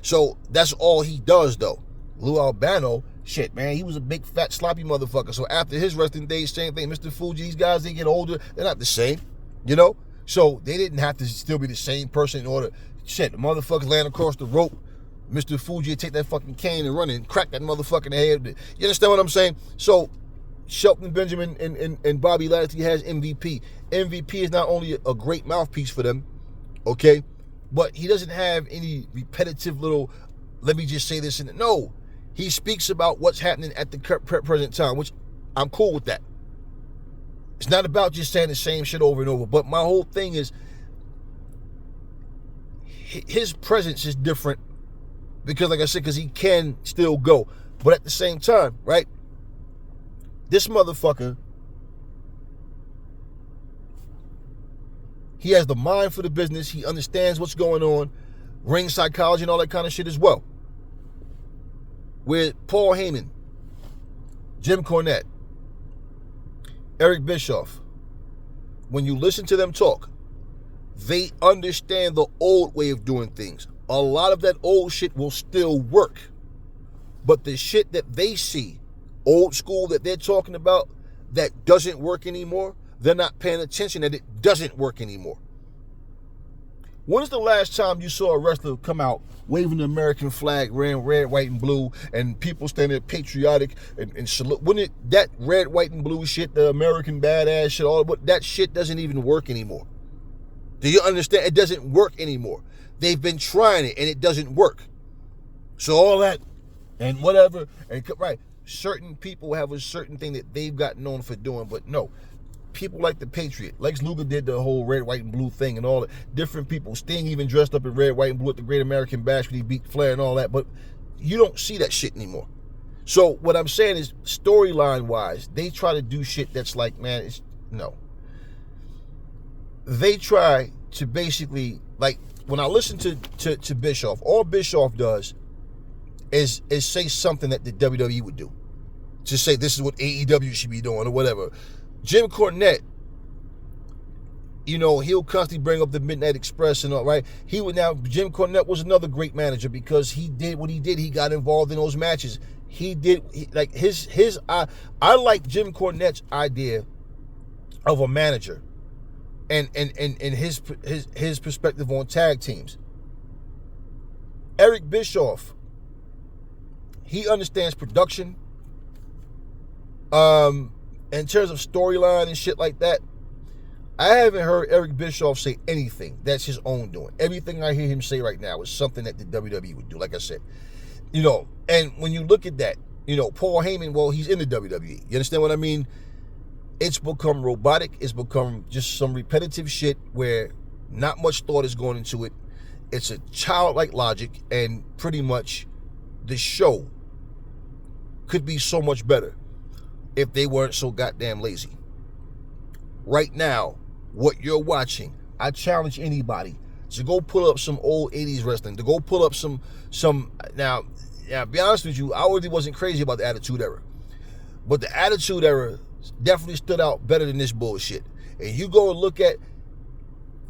S1: So that's all he does, though. Lou Albano, shit, man, he was a big, fat, sloppy motherfucker. So after his wrestling days, same thing. Mr. Fuji, these guys, they get older. They're not the same, you know? So they didn't have to still be the same person in order. Shit, the motherfuckers land across the rope. Mr. Fuji would take that fucking cane and run and crack that motherfucking head. You understand what I'm saying? So Shelton Benjamin and Bobby Lashley has MVP. MVP is not only a great mouthpiece for them, okay, but he doesn't have any repetitive little, let me just say this. No, he speaks about what's happening at the present time, which I'm cool with that. It's not about just saying the same shit over and over. But my whole thing is, his presence is different because, like I said, because he can still go. But at the same time, right, this motherfucker, he has the mind for the business. He understands what's going on, ring psychology and all that kind of shit as well. With Paul Heyman, Jim Cornette, Eric Bischoff, when you listen to them talk, they understand the old way of doing things. A lot of that old shit will still work. But the shit that they see, old school that they're talking about, that doesn't work anymore, they're not paying attention that it doesn't work anymore. When is the last time you saw a wrestler come out waving the American flag, red, white, and blue, and people standing there patriotic and salute? When that red, white, and blue shit, the American badass shit, all that shit doesn't even work anymore. Do you understand? It doesn't work anymore. They've been trying it and it doesn't work. So all that and whatever, and right, certain people have a certain thing that they've got known for doing, but no. People like the Patriot. Lex Luger did the whole red, white, and blue thing and all that. Different people. Sting even dressed up in red, white, and blue at the Great American Bash when he beat Flair and all that. But you don't see that shit anymore. So what I'm saying is, storyline-wise, they try to do shit that's like, man, it's no. They try to basically, like, when I listen to Bischoff, all Bischoff does is say something that the WWE would do. To say this is what AEW should be doing or whatever. Jim Cornette, you know, he'll constantly bring up the Midnight Express and all, right? Jim Cornette was another great manager because he did what he did. He got involved in those matches. I like Jim Cornette's idea of a manager and his perspective on tag teams. Eric Bischoff, he understands production. In terms of storyline and shit like that, I haven't heard Eric Bischoff say anything that's his own doing. Everything I hear him say right now is something that the WWE would do, like I said. You know, and when you look at that, you know, Paul Heyman, well, he's in the WWE. You understand what I mean? It's become robotic. It's become just some repetitive shit where not much thought is going into it. It's a childlike logic, and pretty much the show could be so much better if they weren't so goddamn lazy. Right now, what you're watching, I challenge anybody to go pull up some old 80s wrestling, to go pull up some now, be honest with you, I already wasn't crazy about the Attitude Era. But the Attitude Era definitely stood out better than this bullshit. And you go and look at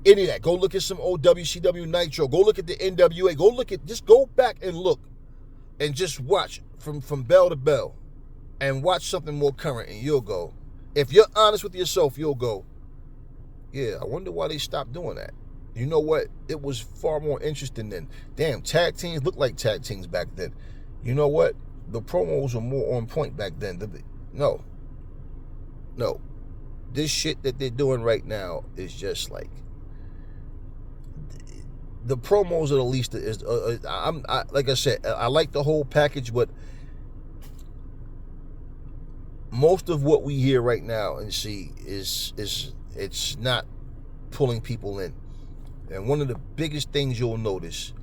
S1: any of that. Go look at some old WCW Nitro. Go look at the NWA. Just go back and look and just watch from bell to bell. And watch something more current, and you'll go, if you're honest with yourself, you'll go, yeah, I wonder why they stopped doing that. You know what? It was far more interesting then. Damn, tag teams looked like tag teams back then. You know what? the promos were more on point back then. No. This shit that they're doing right now is just like, the promos are the least. Like I said, I like the whole package, but most of what we hear right now and see is it's not pulling people in. And one of the biggest things you'll notice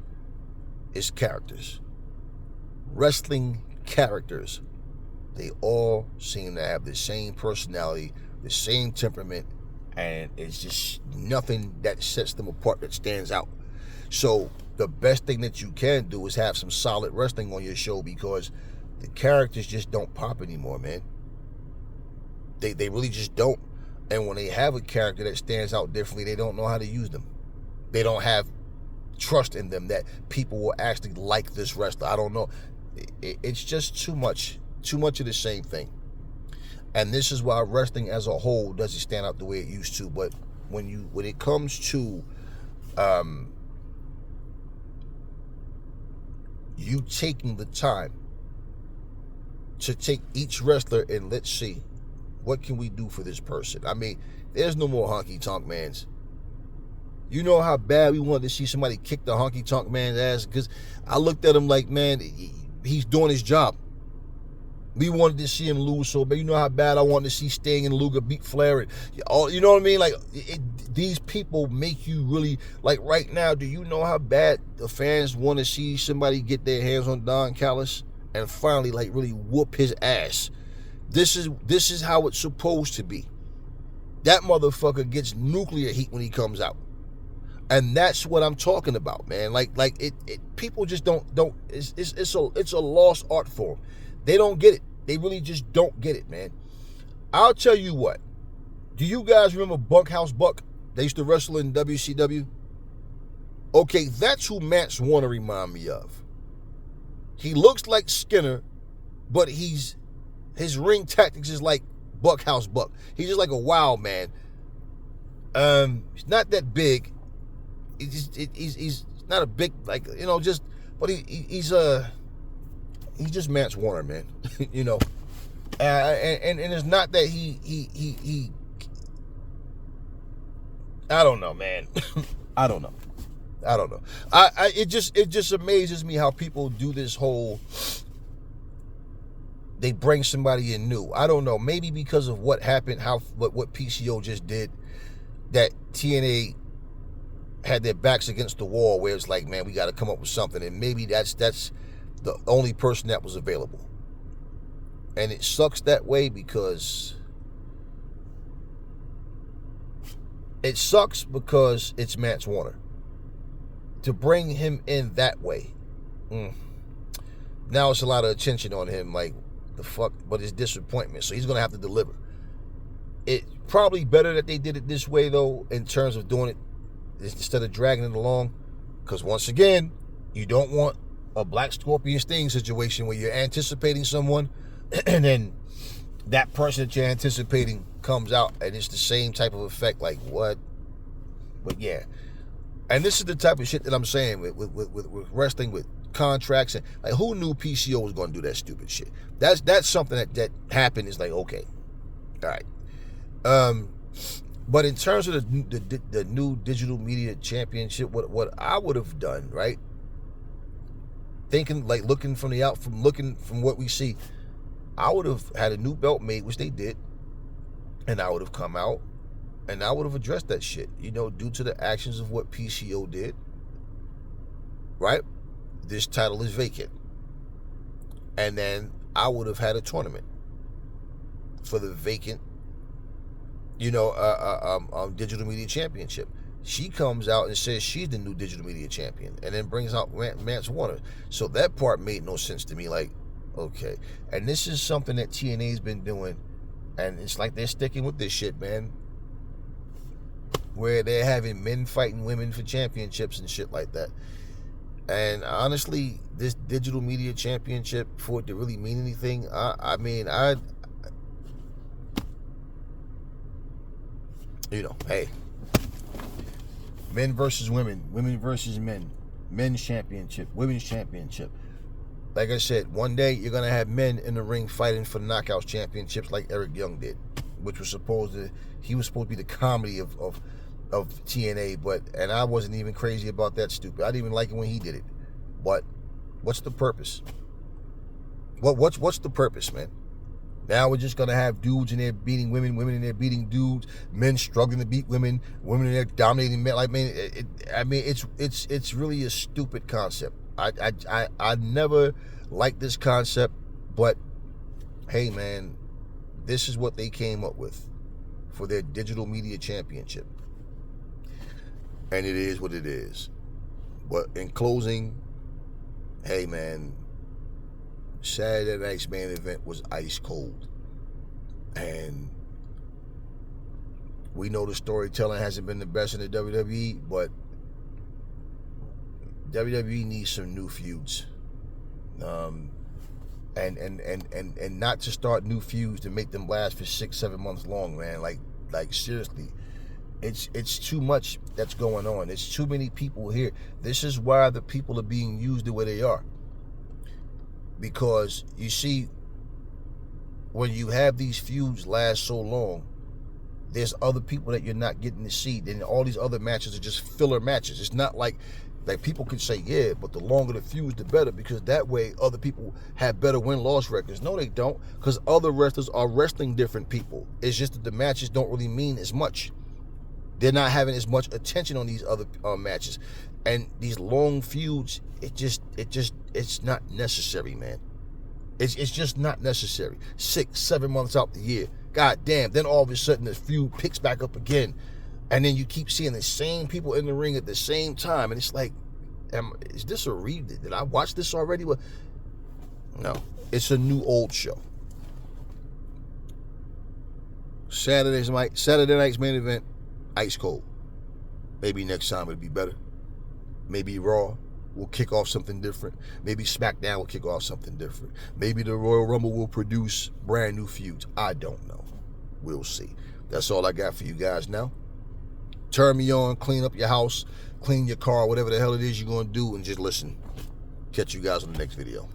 S1: is characters. Wrestling characters. They all seem to have the same personality, the same temperament, and it's just nothing that sets them apart that stands out. So the best thing that you can do is have some solid wrestling on your show, because the characters just don't pop anymore, man. They really just don't. And when they have a character that stands out differently, they don't know how to use them. They don't have trust in them that people will actually like this wrestler. I don't know. It's just too much of the same thing. And this is why wrestling as a whole doesn't stand out the way it used to. But when it comes to you taking the time to take each wrestler and let's see, what can we do for this person? I mean, there's no more honky tonk mans. You know how bad we wanted to see somebody kick the honky tonk man's ass? Because I looked at him like, man, he's doing his job. We wanted to see him lose so bad. You know how bad I wanted to see Sting and Luger beat Flair. And, you know what I mean? Like, these people make you really, like right now, do you know how bad the fans want to see somebody get their hands on Don Callis and finally, like, really whoop his ass? This is how it's supposed to be. That motherfucker gets nuclear heat when he comes out. And that's what I'm talking about, man. Like it people just don't it's a lost art form. They don't get it. They really just don't get it, man. I'll tell you what. Do you guys remember Bunkhouse Buck? They used to wrestle in WCW. Okay, that's who Mance Warner remind me of. He looks like Skinner, but his ring tactics is like Bunkhouse Buck. He's just like a wild man. He's not that big. He's not a big, like, you know, just, but he's just Mance Warner, man. You know, and it's not that he I don't know, man. I don't know. It just amazes me how people do this whole, they bring somebody in new. I don't know, maybe because of what happened, what PCO just did, that TNA had their backs against the wall, where it's like, man, we got to come up with something, and maybe that's the only person that was available. And it sucks that way, because it's Mance Warner. To bring him in that way, now it's a lot of attention on him, like, the fuck, but it's disappointment, so he's gonna have to deliver. It's probably better that they did it this way, though, in terms of doing it instead of dragging it along, because once again, you don't want a Black Scorpion Sting situation where you're anticipating someone and then that person that you're anticipating comes out and it's the same type of effect, like, what? But yeah, and this is the type of shit that I'm saying with wrestling, with contracts, and like, who knew PCO was going to do that stupid shit? That's something that happened. Is like, okay, all right. But in terms of the new digital media championship, what I would have done, right? Thinking, like, looking from what we see, I would have had a new belt made, which they did, and I would have come out and I would have addressed that shit, you know, due to the actions of what PCO did, right? This title is vacant. And then I would have had a tournament for the vacant, you know, digital media championship. She comes out and says she's the new digital media champion, and then brings out Mance Warner. So that part made no sense to me. Like, okay. And this is something that TNA's been doing, and it's like they're sticking with this shit, man, where they're having men fighting women for championships and shit like that. And honestly, this digital media championship, for it to really mean anything, I mean, you know, hey, men versus women, women versus men, men's championship, women's championship. Like I said, one day you're gonna have men in the ring fighting for the Knockouts championships like Eric Young did, which was he was supposed to be the comedy of TNA, and I wasn't even crazy about that stupid. I didn't even like it when he did it. But what's the purpose? What's the purpose, man? Now we're just gonna have dudes in there beating women, women in there beating dudes, men struggling to beat women, women in there dominating men. Like, man, it's really a stupid concept. I never liked this concept, but hey, man, this is what they came up with for their digital media championship, and it is what it is. But in closing, hey, man, Saturday night's main event was ice cold. And we know the storytelling hasn't been the best in the WWE, but WWE needs some new feuds. And not to start new feuds to make them last for 6-7 months long, man. Like seriously. It's too much that's going on. There's too many people here. This is why the people are being used the way they are. Because you see, when you have these feuds last so long, there's other people that you're not getting to see. Then all these other matches are just filler matches. It's not like people can say, yeah, but the longer the feuds, the better, because that way other people have better win-loss records. No, they don't, because other wrestlers are wrestling different people. It's just that the matches don't really mean as much. They're not having as much attention on these other matches. And these long feuds, it's not necessary, man. It's just not necessary. 6-7 months out the year. God damn. Then all of a sudden the feud picks back up again. And then you keep seeing the same people in the ring at the same time. And it's like, is this a read? Did I watch this already? No. It's a new old show. Saturday night's main event, ice cold. Maybe next time it'll be better. Maybe Raw will kick off something different. Maybe SmackDown will kick off something different. Maybe the Royal Rumble will produce brand new feuds. I don't know. We'll see. That's all I got for you guys now. Turn me on, clean up your house, clean your car, whatever the hell it is you're going to do, and just listen. Catch you guys on the next video.